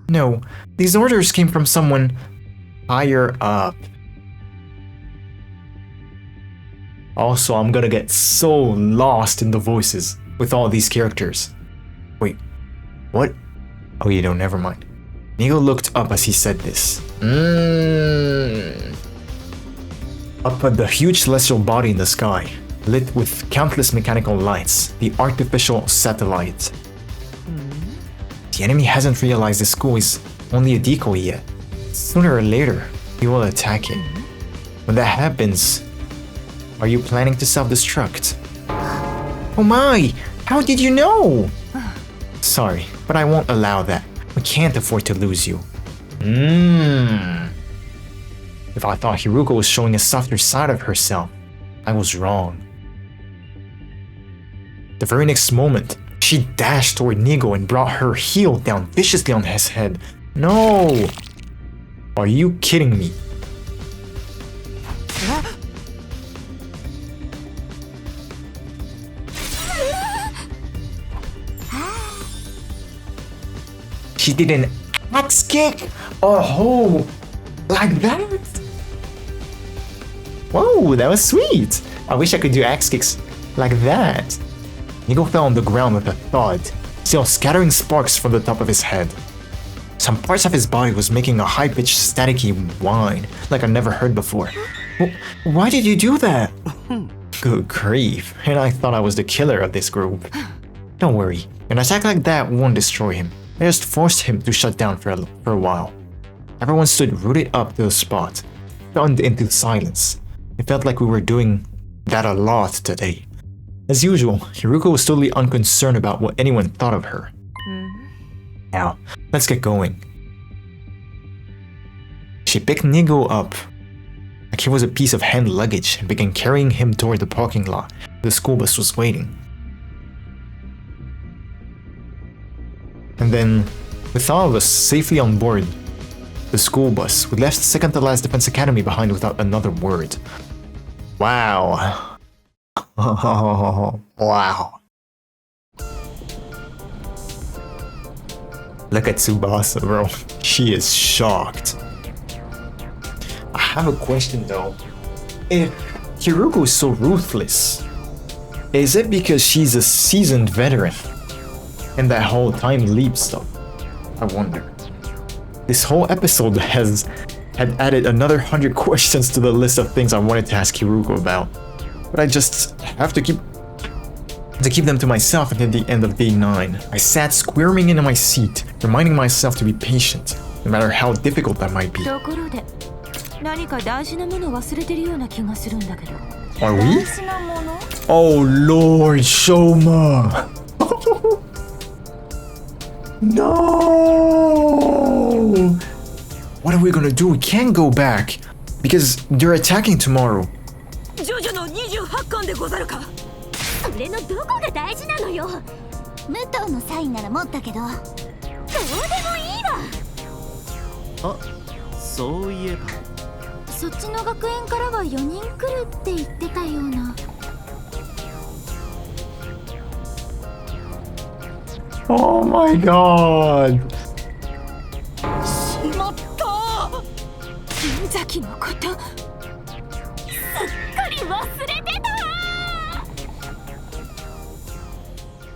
No, these orders came from someone higher up. Also, I'm gonna get so lost in the voices with all these characters. Wait, what? Oh, you don't, never mind. Nigo looked up as he said this. Up at the huge celestial body in the sky, lit with countless mechanical lights, the artificial satellite. The enemy hasn't realized the school is only a decoy yet. Sooner or later, we will attack it. When that happens, are you planning to self-destruct? Oh my! How did you know? Sorry, but I won't allow that. We can't afford to lose you. If I thought Hiruko was showing a softer side of herself, I was wrong. The very next moment, she dashed toward Nigo and brought her heel down viciously on his head. No! Are you kidding me? She did an axe kick? Oh, like that? Whoa, that was sweet. I wish I could do axe kicks like that. Nigo fell on the ground with a thud, still scattering sparks from the top of his head. Some parts of his body was making a high-pitched staticky whine like I never heard before. Why did you do that? Good grief, and I thought I was the killer of this group. Don't worry, an attack like that won't destroy him. I just forced him to shut down for a while. Everyone stood rooted up to the spot, stunned into silence. It felt like we were doing that a lot today. As usual, Hiruko was totally unconcerned about what anyone thought of her. Now, let's get going. She picked Nigo up like he was a piece of hand luggage and began carrying him toward the parking lot where the school bus was waiting. And then, with all of us safely on board the school bus, we left Second to Last Defense Academy behind without another word. Wow. Wow. Look at Tsubasa, bro. She is shocked. I have a question though. If Hiruko is so ruthless, is it because she's a seasoned veteran? And that whole time leap stuff? I wonder. This whole episode had added another 100 questions to the list of things I wanted to ask Hiruko about. But I just have to keep them to myself until the end of day 9. I sat squirming into my seat, reminding myself to be patient, no matter how difficult that might be. Are we? Oh Lord, Shoma! No! What are we gonna do? We can't go back because they're attacking tomorrow. Oh my god!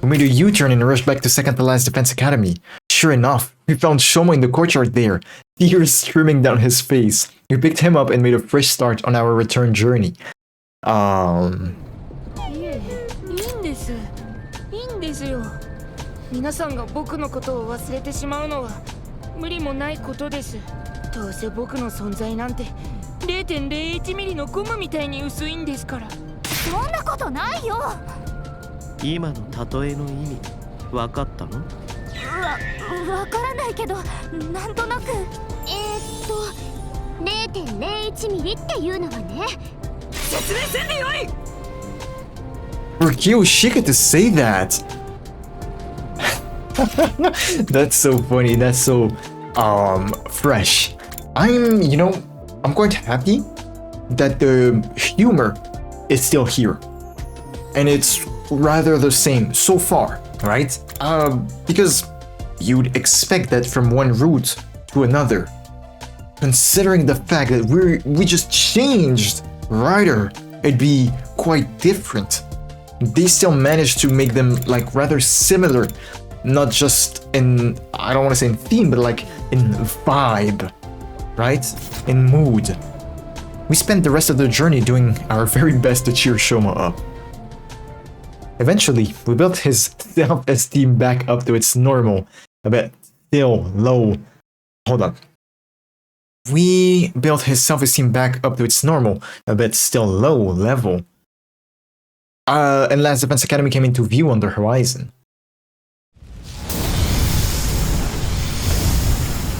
We made a U-turn and rushed back to Second to Last Defense Academy. Sure enough, we found Shoma in the courtyard there, tears streaming down his face. We picked him up and made a fresh start on our return journey. 皆さんが僕のことを忘れてしまうのは無理もないことです。どうせ僕の存在なんて 0.01 ミリのゴムみたいに薄いんですから。そんなことないよ。今の例えの意味分かったの？わからないけど、なんとなく0.01 ミリっていうのはね。説明せんでよい。 For Kiyoshika to say that. That's so funny. That's so fresh. I'm quite happy that the humor is still here. And it's rather the same so far, right? Because you'd expect that from one route to another. Considering the fact that we just changed writer, it'd be quite different. They still managed to make them like rather similar, not just in, I don't want to say in theme, but like in vibe, right? In mood. We spent the rest of the journey doing our very best to cheer Shoma up. Eventually, we built his self-esteem back up to its normal, a bit still low. Hold up. We built his self-esteem back up to its normal, a bit still low level. And Last Defense Academy came into view on the horizon.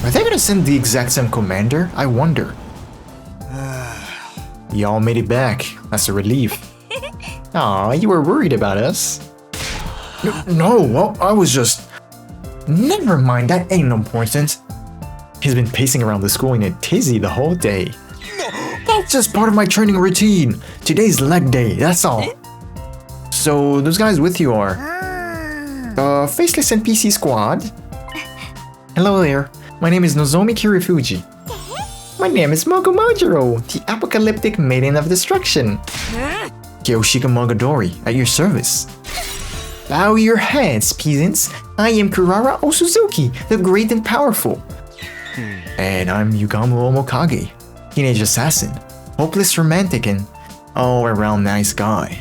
Are they gonna send the exact same commander? I wonder. Y'all made it back. That's a relief. Aw, you were worried about us. No, well, I was just... Never mind, that ain't important. He's been pacing around the school in a tizzy the whole day. That's just part of my training routine. Today's leg day, that's all. So, those guys with you are... The Faceless NPC Squad? Hello there, my name is Nozomi Kirifuji. My name is Mogomojiro, the Apocalyptic Maiden of Destruction. Kiyoshika Mogadori, at your service. Bow your heads, peasants. I am Kurara Osuzuki, the great and powerful. And I'm Yugamu Omokage, teenage assassin, hopeless romantic and all-around nice guy.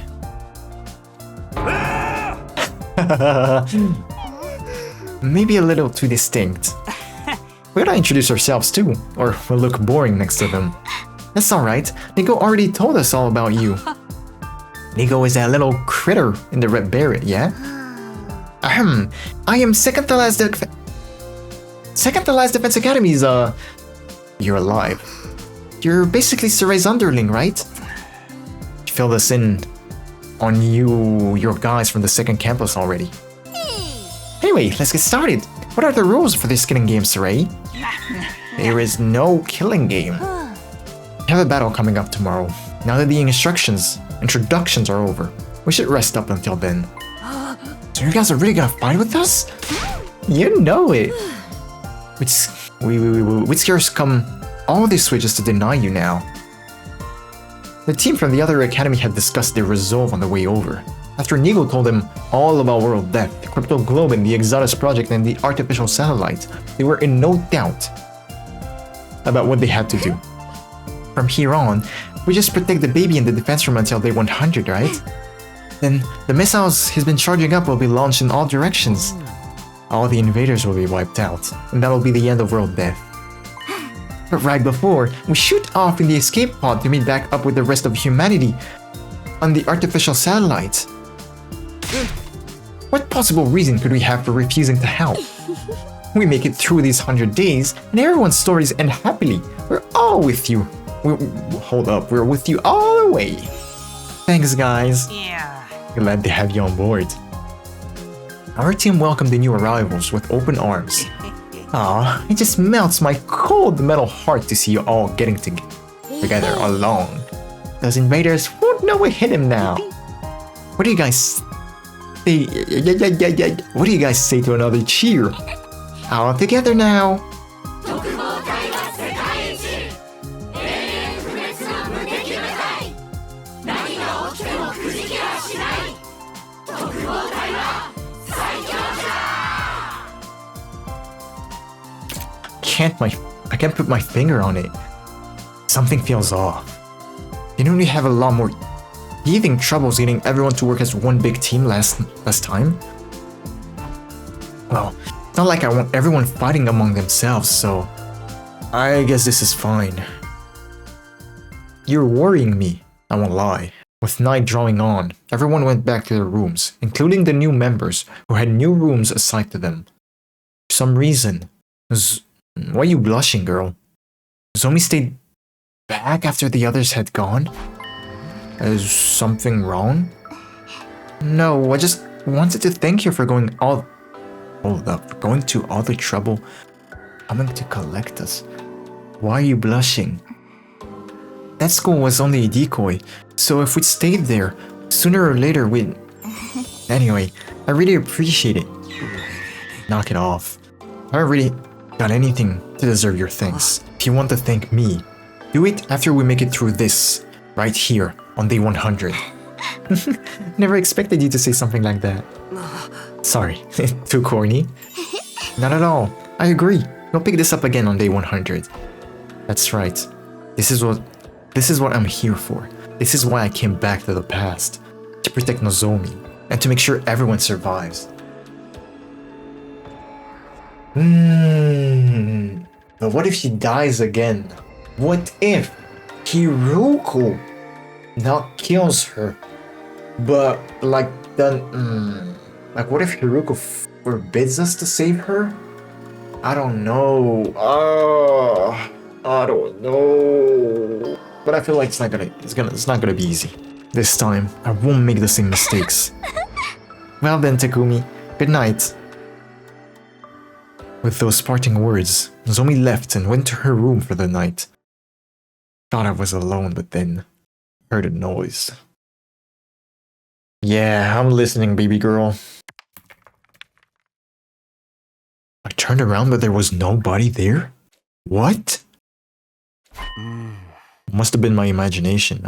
Maybe a little too distinct. We gotta introduce ourselves too, or we'll look boring next to them. That's alright, Nico already told us all about you. Nico is that little critter in the red beret, yeah? Ahem, I am second to last Defense Academy's, You're alive. You're basically Suray's underling, right? You filled us in on your guys from the second campus already. Anyway, let's get started. What are the rules for this killing game, Suray? There is no killing game. We have a battle coming up tomorrow. Now that the introductions are over, we should rest up until then. So you guys are really gonna fight with us? You know it. Which scares come all this way just to deny you now. The team from the other academy had discussed their resolve on the way over. After Nigo told them all about World Death, the Crypto Globe and the Exodus Project and the artificial satellite, they were in no doubt about what they had to do. From here on, we just protect the baby in the defense room until day 100, right? Then the missiles he's been charging up will be launched in all directions. All the invaders will be wiped out, and that'll be the end of World Death. But right before, we shoot off in the escape pod to meet back up with the rest of humanity on the artificial satellite. What possible reason could we have for refusing to help? We make it through these 100 days, and everyone's stories end happily. We're all with you. Hold up, we're with you all the way. Thanks, guys. Yeah. Glad to have you on board. Our team welcomed the new arrivals with open arms. Aw, it just melts my cold metal heart to see you all getting together alone. Those invaders won't know what hit him now. What do you guys say? What do you guys say to another cheer? All together now. I can't put my finger on it. Something feels off. Didn't we have a lot more teething troubles getting everyone to work as one big team last time? Well, it's not like I want everyone fighting among themselves, so I guess this is fine. You're worrying me, I won't lie. With night drawing on, everyone went back to their rooms, including the new members who had new rooms assigned to them. For some reason, why are you blushing, girl? Zomi stayed back after the others had gone? Is something wrong? No, I just wanted to thank you for going to all the trouble coming to collect us. Why are you blushing? That school was only a decoy, so if we stayed there, sooner or later we'd... Anyway, I really appreciate it. Knock it off. I haven't really done anything to deserve your thanks. If you want to thank me, do it after we make it through this, right here, on day 100. Never expected you to say something like that. Sorry, too corny? Not at all. I agree. We'll pick this up again on day 100. That's right. This is what I'm here for. This is why I came back to the past. To protect Nozomi, and to make sure everyone survives. But what if she dies again? What if Hiruko not kills her? But like what if Hiruko forbids us to save her? I don't know. I don't know. But I feel like it's not gonna be easy. This time, I won't make the same mistakes. Well then, Takumi, good night. With those parting words, Nozomi left and went to her room for the night. Thought I was alone, but then heard a noise. Yeah, I'm listening, baby girl. I turned around, but there was nobody there? What? Must have been my imagination.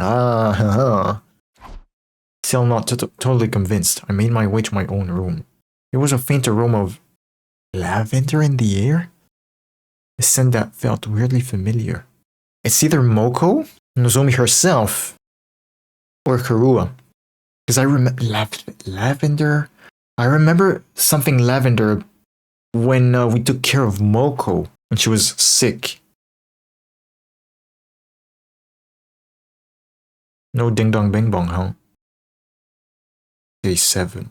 Still not totally convinced, I made my way to my own room. There was a faint aroma of lavender in the air? A scent that felt weirdly familiar. It's either Moko, Nozomi herself, or Karua. Because I remember lavender? I remember something lavender when we took care of Moko when she was sick. No ding dong bing bong, huh? Day 7.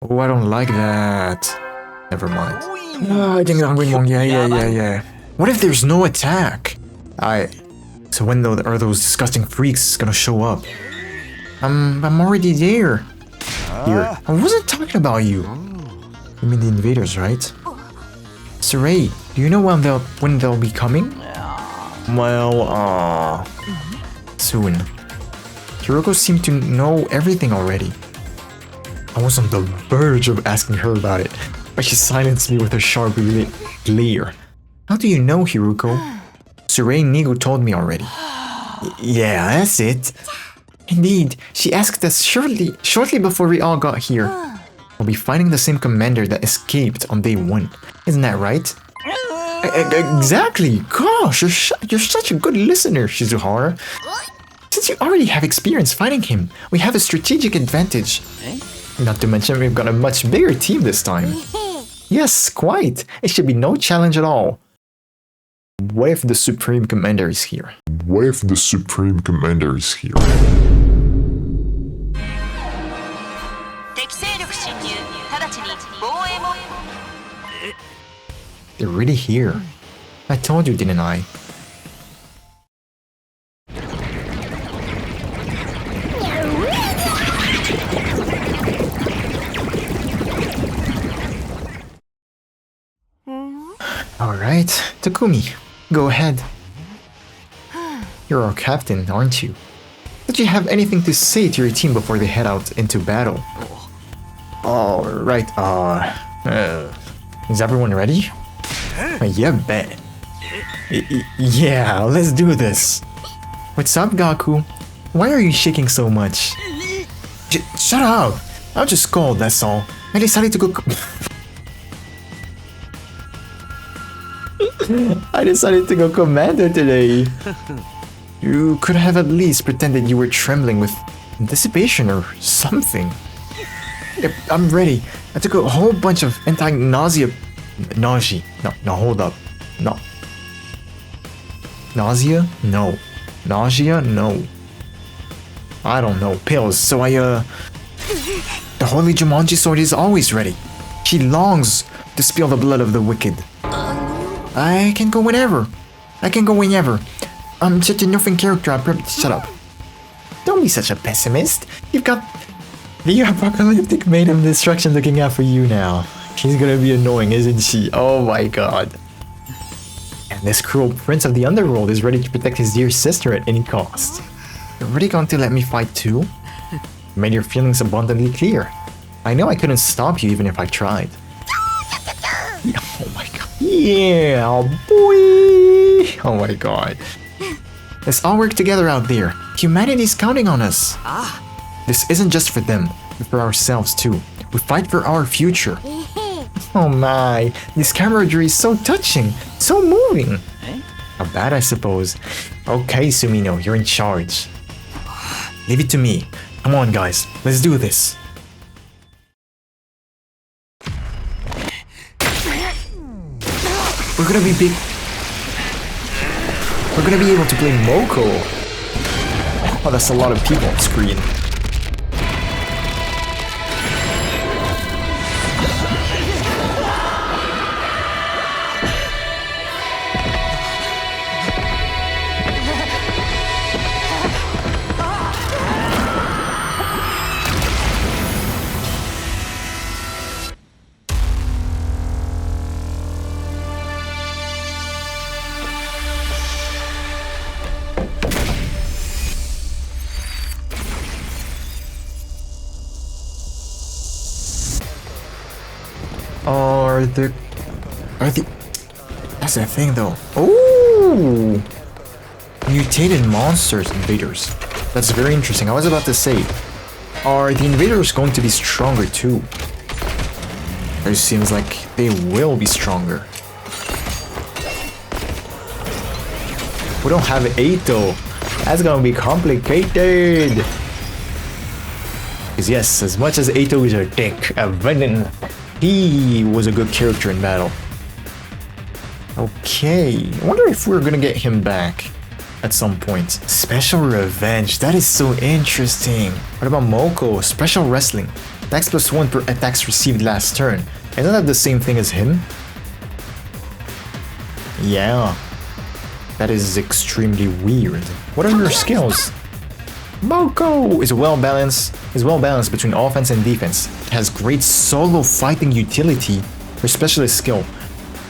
Oh, I don't like that. Never mind. Ding dong bing bong, yeah. What if there's no attack? So when are those disgusting freaks gonna show up? I'm already there. Here, I wasn't talking about you. You mean the invaders, right? Saray, do you know when they'll be coming? Well, soon. Hiroko seemed to know everything already. I was on the verge of asking her about it, but she silenced me with her sharp glare. How do you know, Hiroko? Saray Nigo told me already. Yeah, that's it. Indeed, she asked us shortly before we all got here. We'll be fighting the same commander that escaped on day 1. Isn't that right? Exactly! Gosh, you're such a good listener, Shizuhara. Since you already have experience fighting him, we have a strategic advantage. Not to mention we've got a much bigger team this time. Yes, quite. It should be no challenge at all. What if the Supreme Commander is here? They're really here. I told you, didn't I? Alright, Takumi, go ahead. You're our captain, aren't you? Did you have anything to say to your team before they head out into battle? Alright, is everyone ready? Yeah, bet. Yeah, let's do this. What's up, Gaku? Why are you shaking so much? Shut up! I'll just scold, that's all. I decided to go... I decided to go commander today. You could have at least pretended you were trembling with anticipation or something. Yep, I'm ready. I took a whole bunch of anti-nausea... Nausea. No, hold up. No. Nausea? No. Nausea? No. I don't know. Pills. So the holy Jumanji sword is always ready. She longs to spill the blood of the wicked. I can go whenever. I'm such a nothing character. Shut up. Don't be such a pessimist. You've got the apocalyptic maid of destruction looking out for you now. She's gonna be annoying, isn't she? Oh my god. And this cruel prince of the underworld is ready to protect his dear sister at any cost. You're really going to let me fight too? You made your feelings abundantly clear. I know I couldn't stop you even if I tried. Yeah, oh my god. Yeah, boy. Oh my god. Let's all work together out there. Humanity's counting on us. This isn't just for them, but for ourselves too. We fight for our future. Oh my, this camaraderie is so touching, so moving. Not bad, I suppose. Okay, Sumino, you're in charge. Leave it to me. Come on, guys, let's do this. We're gonna be big. We're gonna be able to play Moko. Oh, that's a lot of people on screen. That's the thing though. Oh! Mutated monsters invaders. That's very interesting. I was about to say, are the invaders going to be stronger too? It seems like they will be stronger. We don't have Eito. That's gonna be complicated. Because yes, as much as Eito is a dick, a villain, he was a good character in battle. Okay, I wonder if we're gonna get him back at some point. Special revenge, that is so interesting. What about Moko? Special wrestling. Attacks +1 per attacks received last turn. Isn't that the same thing as him? Yeah. That is extremely weird. What are your skills? Moko is well balanced between offense and defense. Has great solo fighting utility. Her specialist skill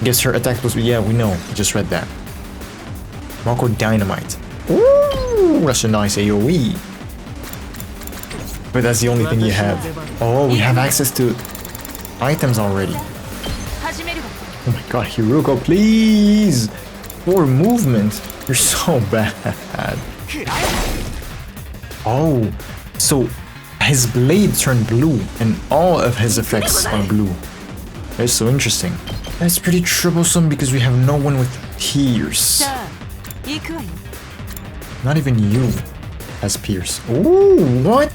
gives her attack plus. Yeah, we know. I just read that. Moko Dynamite. Ooh, that's a nice AoE. But that's the only thing you have. Oh, we have access to items already. Oh my god, Hiruko, please! For movement. You're so bad. Oh, so his blade turned blue and all of his effects are blue. That's so interesting. That's pretty troublesome because we have no one with Pierce. Not even you has Pierce. Ooh, what?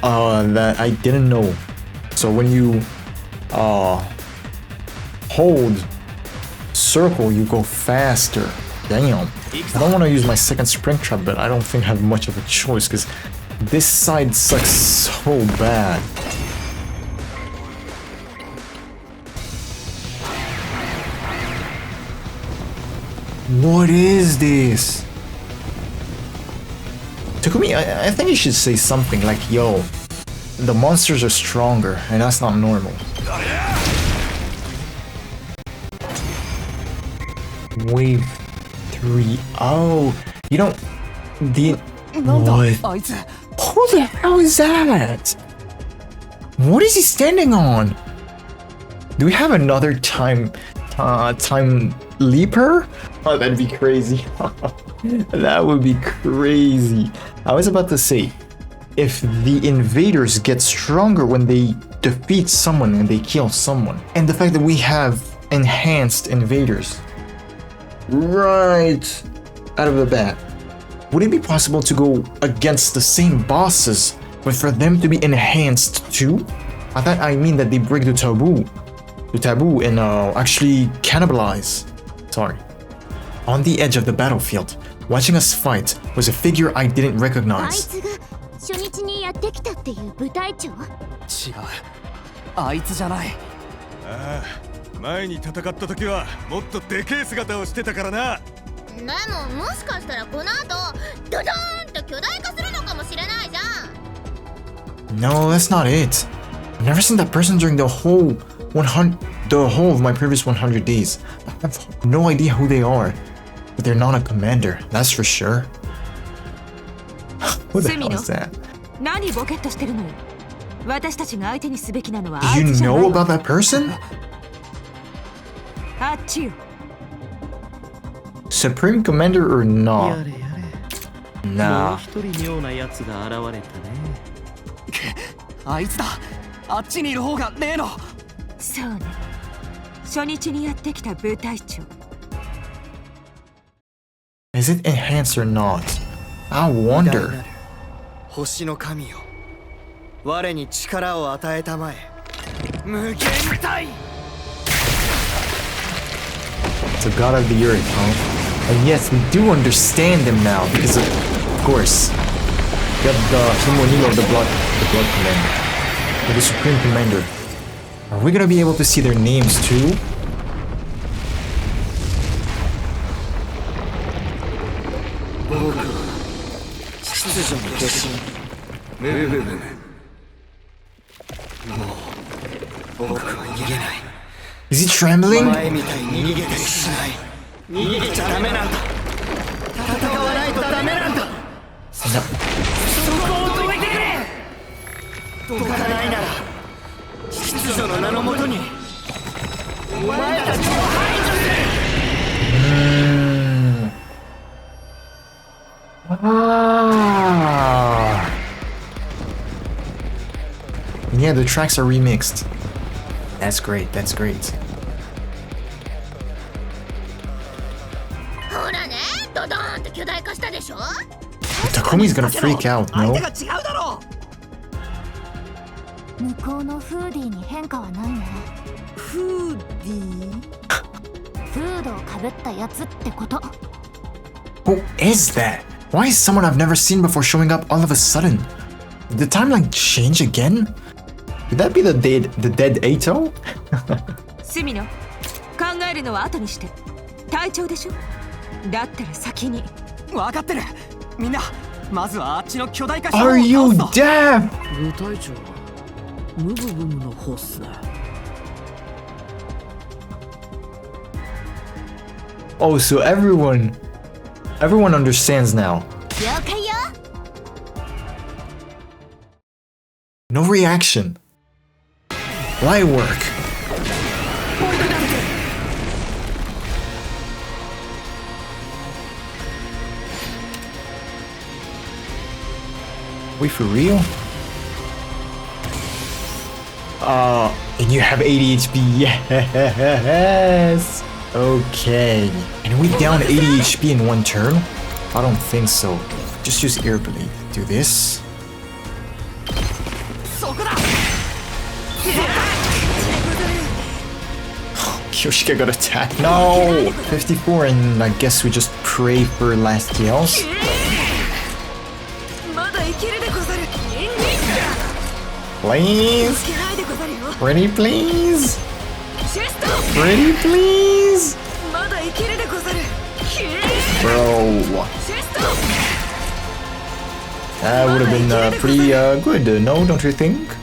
That I didn't know. So when you hold circle, you go faster. Damn. I don't want to use my second spring trap, but I don't think I have much of a choice because this side sucks so bad. What is this? Takumi, I think you should say something like, yo, the monsters are stronger and that's not normal. Wave 3. Oh, you don't. What? Who the hell is that? What is he standing on? Do we have another time leaper? Oh, that'd be crazy. That would be crazy. I was about to say, if the invaders get stronger when they defeat someone and they kill someone, and the fact that we have enhanced invaders right out of the bat, would it be possible to go against the same bosses, but for them to be enhanced too? I mean that they break the taboo and actually cannibalize. Sorry. on the edge of the battlefield, watching us fight, was a figure I didn't あい recognize. つが初日にやってきたっていう部隊長？違う、あいつじゃない。ああ、前に戦った時はもっとでけえ姿をしてたからな。でももしかしたらこの後ドドーンと巨大化するのかもしれないじゃん。 No, that's not it. I've never seen that person during the whole of my previous 100 days. I have no idea who they are, but they're not a commander, that's for sure. Who the hell is that? 何ボケっとしてるのよ。私たちが相手にすべきなのは Do あ you いつじゃない know わ。 about that person? あっちよ。 Supreme Commander or や not? れやれ。もう Nah. 一人妙なやつが現れたね。あいつだ。あっちにいる方が例の。そうね。初日にやってきた部隊長。 Is it enhanced or not? I 偉大 wonder. なる星の神よ、我に力を与えたまえ。無限大。 It's a god of the earth, huh? And yes, we do understand them now because of course. We have the Himonino of the blood commander. Or the Supreme Commander. Are we gonna be able to see their names too? 秩序の化身ムーブブム。もう僕は逃げない。 Is he trembling? 前みたいに逃げたりしない。逃げちゃダメなんだ。戦わないとダメなんだ。 No. そこを止めてくれ。どかないなら秩序の名のもとにお前たちを排除する。 Ah. Yeah, the tracks are remixed. That's great, that's great. ほらね、ドドーンと巨大化したでしょ。 Takumi's gonna freak out, 相 no? 手が違うだろう。向こうのフーディーに変化はないね。フーディー。フードをかぶったやつってこと。 Who is that? Why is someone I've never seen before showing up all of a sudden? Did the timeline change again? Could that be the dead Ato? スミノ、考えるのは後にして。隊長でしょ。だったら先に。分かってる。みんな、まずはあっちの巨大化した方を Are you 倒すぞ。 deaf? 部隊長はムブブムの方っすね。 Oh, so everyone understands now. 了解よ。 No reaction. Light work. Wait, for real? And you have 80 HP. Yes. Okay. Can we down 80 HP in one turn? I don't think so. Just use air blade. Do this. そこだ。 Kyoshika got attacked. No! 54, and I guess we just pray for last kills. まだ生きるでござる。 Please? つけないでござるよ。 Pretty please? シェスト。 Pretty please? まだ生きるでござる。 Bro. シェスト。 That would have been pretty good, no, don't you think?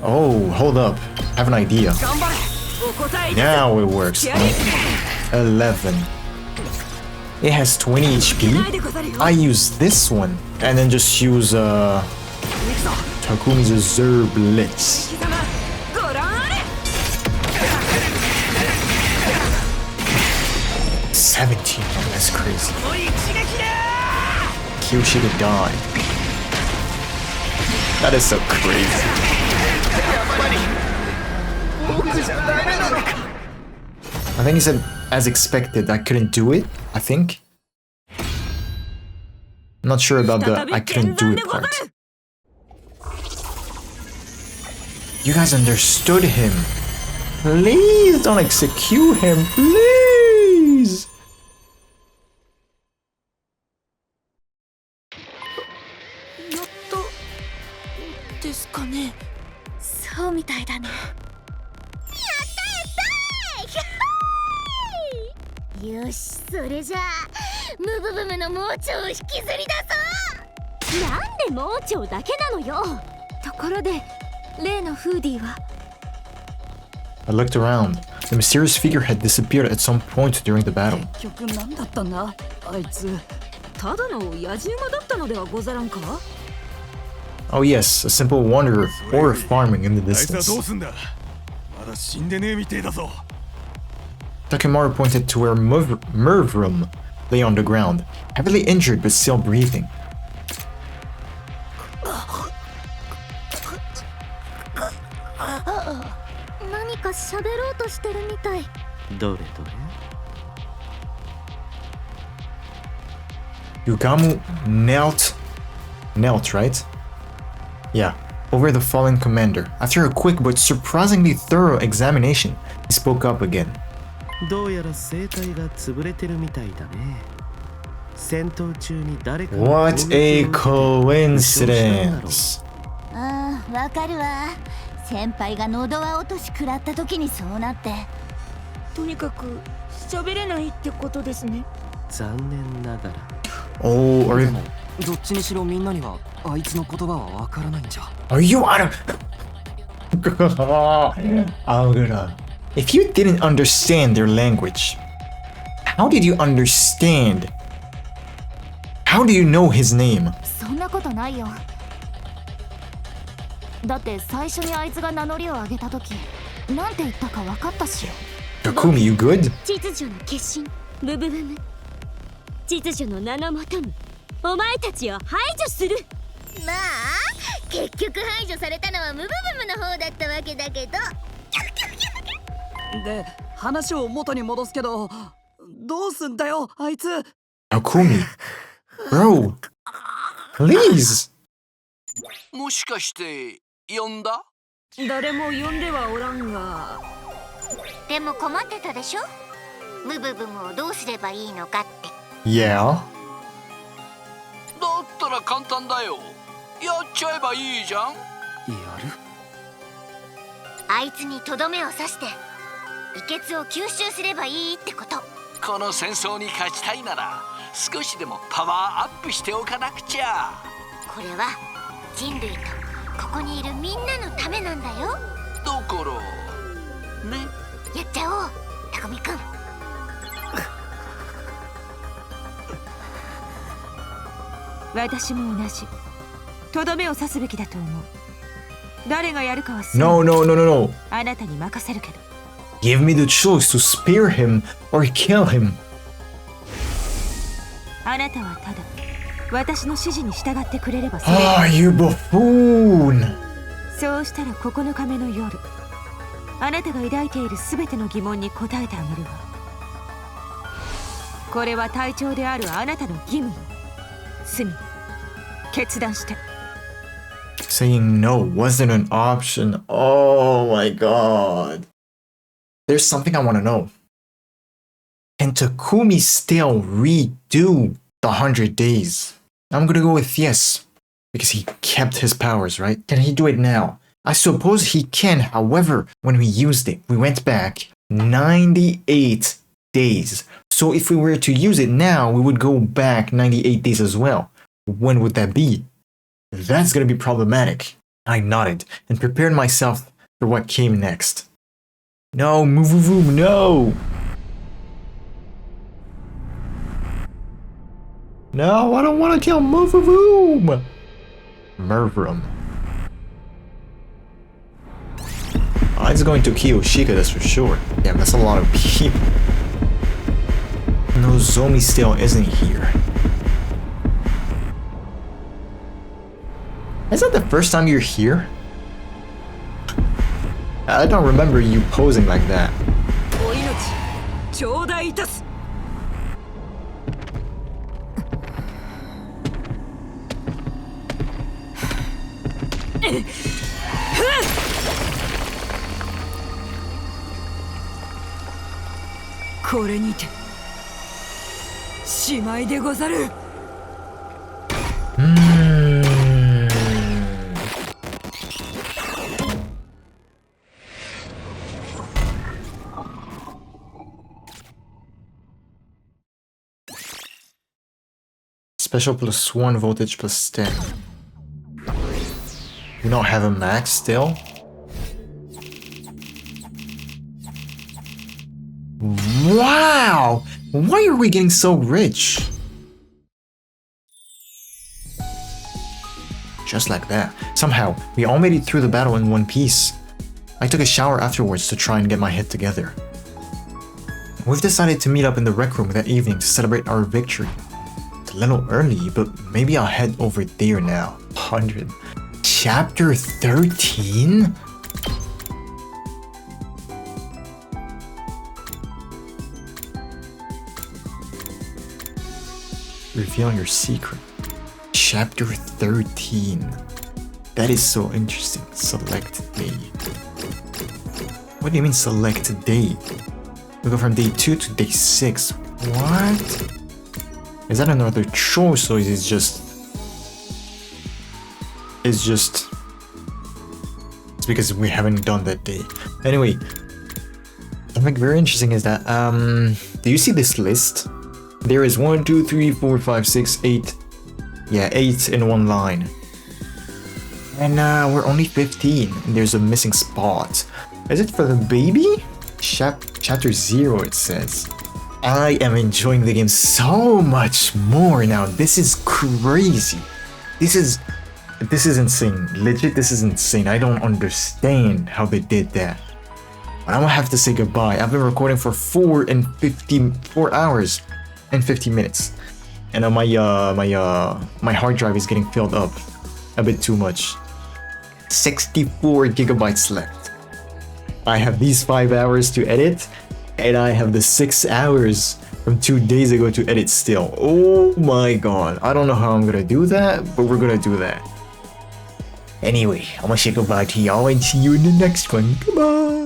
Oh, hold up. I have an idea. 頑張れ。お答え。 Now it works. 11. It has 20 HP. I use this one and then just use Takumi's Azure Blitz. 貴様、ご覧あれ。 17. Oh, that's crazy. おい、一撃だ。 Kyoshika died. That is so crazy. I think he said, as expected, I couldn't do it, I think. I'm not sure about the I couldn't do it part. You guys understood him. Please don't execute him, please. すかね。そうみたいだね。やったやったー。よし、それじゃあムブブムの盲腸を引きずり出そう。なんで盲腸だけなのよ。ところで例のフーディーは。 I looked around. The mysterious figure had disappeared at some point during the battle. 結局何だったんだあいつ。ただの野じ馬だったのではござらんか。 Oh yes, a simple wanderer or farming in the あいつは distance. どうすんだ。まだ死んでねえみてえだぞ。 Takemaru pointed to where Mervrum lay on the ground, heavily injured but still breathing. 何か喋ろうとしてるみたい。どれどれ Yugamu knelt, right? Yeah, over the fallen commander. After a quick but surprisingly thorough examination, he spoke up again. どうやら生体が潰れてるみたいだね。戦闘中に誰か What a coincidence! ああ、わかるわ。先輩が喉輪落とし食らった時にそうなって。とにかく喋れないってことですね。残念ながら。Oh, でもどっちにしろみんなにはあいつの言葉はわからないんじゃ。 are you out of? Aura. If you didn't understand their language, how did you understand? How do you know his name? そんなことないよ。だって最初にあいつが名乗りを上げた時なんて言ったか分かったし。 Takumi, you good? 秩序の決心、ブブブム。秩序の名のもとにお前たちを排除する。まあ結局排除されたのはムブブムの方だったわけだけど。で話を元に戻すけどどうすんだよあいつ。 Takumi, bro, please. もしかして呼んだ？誰も呼んではおらんが。でも困ってたでしょ。ムブブムをどうすればいいのかって。 Yeah. だったら簡単だよ。やっちゃえばいいじゃん。やる。あいつにとどめを刺して遺血を吸収すればいいってこと。この戦争に勝ちたいなら少しでもパワーアップしておかなくちゃ。これは人類とここにいるみんなのためなんだよ。だからね。やっちゃおう、タコミくん。私も同じ。とどめを刺すべきだと思う。誰がやるかは No, no, no, no, no. あなたに任せるけど。 Give me the choice to spare him or kill him. あなたはただ私の指示に従ってくれればそれ。Ah, you buffoon. そうしたら9日目の夜、あなたが抱いているすべての疑問に答えてあげるわ。これは隊長であるあなたの義務よ。スミ、決断して。 Saying no wasn't an option. Oh my god. There's something I want to know. Can Takumi still redo the 100 days? I'm gonna go with yes, because he kept his powers, right? Can he do it now? I suppose he can. However, when we used it, we went back 98 days. So if we were to use it now, we would go back 98 days as well. When would that be? That's gonna be problematic. I nodded and prepared myself for what came next. No, move, no! No, I don't want to kill Move-a-voom! Mervrum. He's going to kill Shika, that's for sure. Yeah, that's a lot of people. Nozomi still isn't here. Is that the first time you're here? I don't remember you posing like that. お命頂戴いたす。これにてしまいでござる。Special plus 1, voltage plus 10. We don't have a max still. Wow! Why are we getting so rich? Just like that. Somehow, we all made it through the battle in one piece. I took a shower afterwards to try and get my head together. We've decided to meet up in the rec room that evening to celebrate our victory. It's a little early, but maybe I'll head over there now. 100. Chapter 13? Revealing your secret. Chapter 13. That is so interesting. Select day. What do you mean select day? We go from day 2 to day 6. What? Is that another choice or is it just... It's because we haven't done that day. Anyway, something very interesting is that, do you see this list? There is 1, 2, 3, 4, 5, 6, 8. Yeah, 8 in one line. And we're only 15, and there's a missing spot. Is it for the baby? Chapter 0, it says. I am enjoying the game so much more now. This is crazy. This is insane. Legit, this is insane. I don't understand how they did that. But I'm gonna have to say goodbye. I've been recording for 4 hours and 50 minutes. And my hard drive is getting filled up a bit too much. 64 gigabytes left. I have these 5 hours to edit, and I have the 6 hours from 2 days ago to edit still. Oh my god. I don't know how I'm gonna do that, but we're gonna do that. Anyway, I'm gonna say goodbye to y'all and see you in the next one. Goodbye!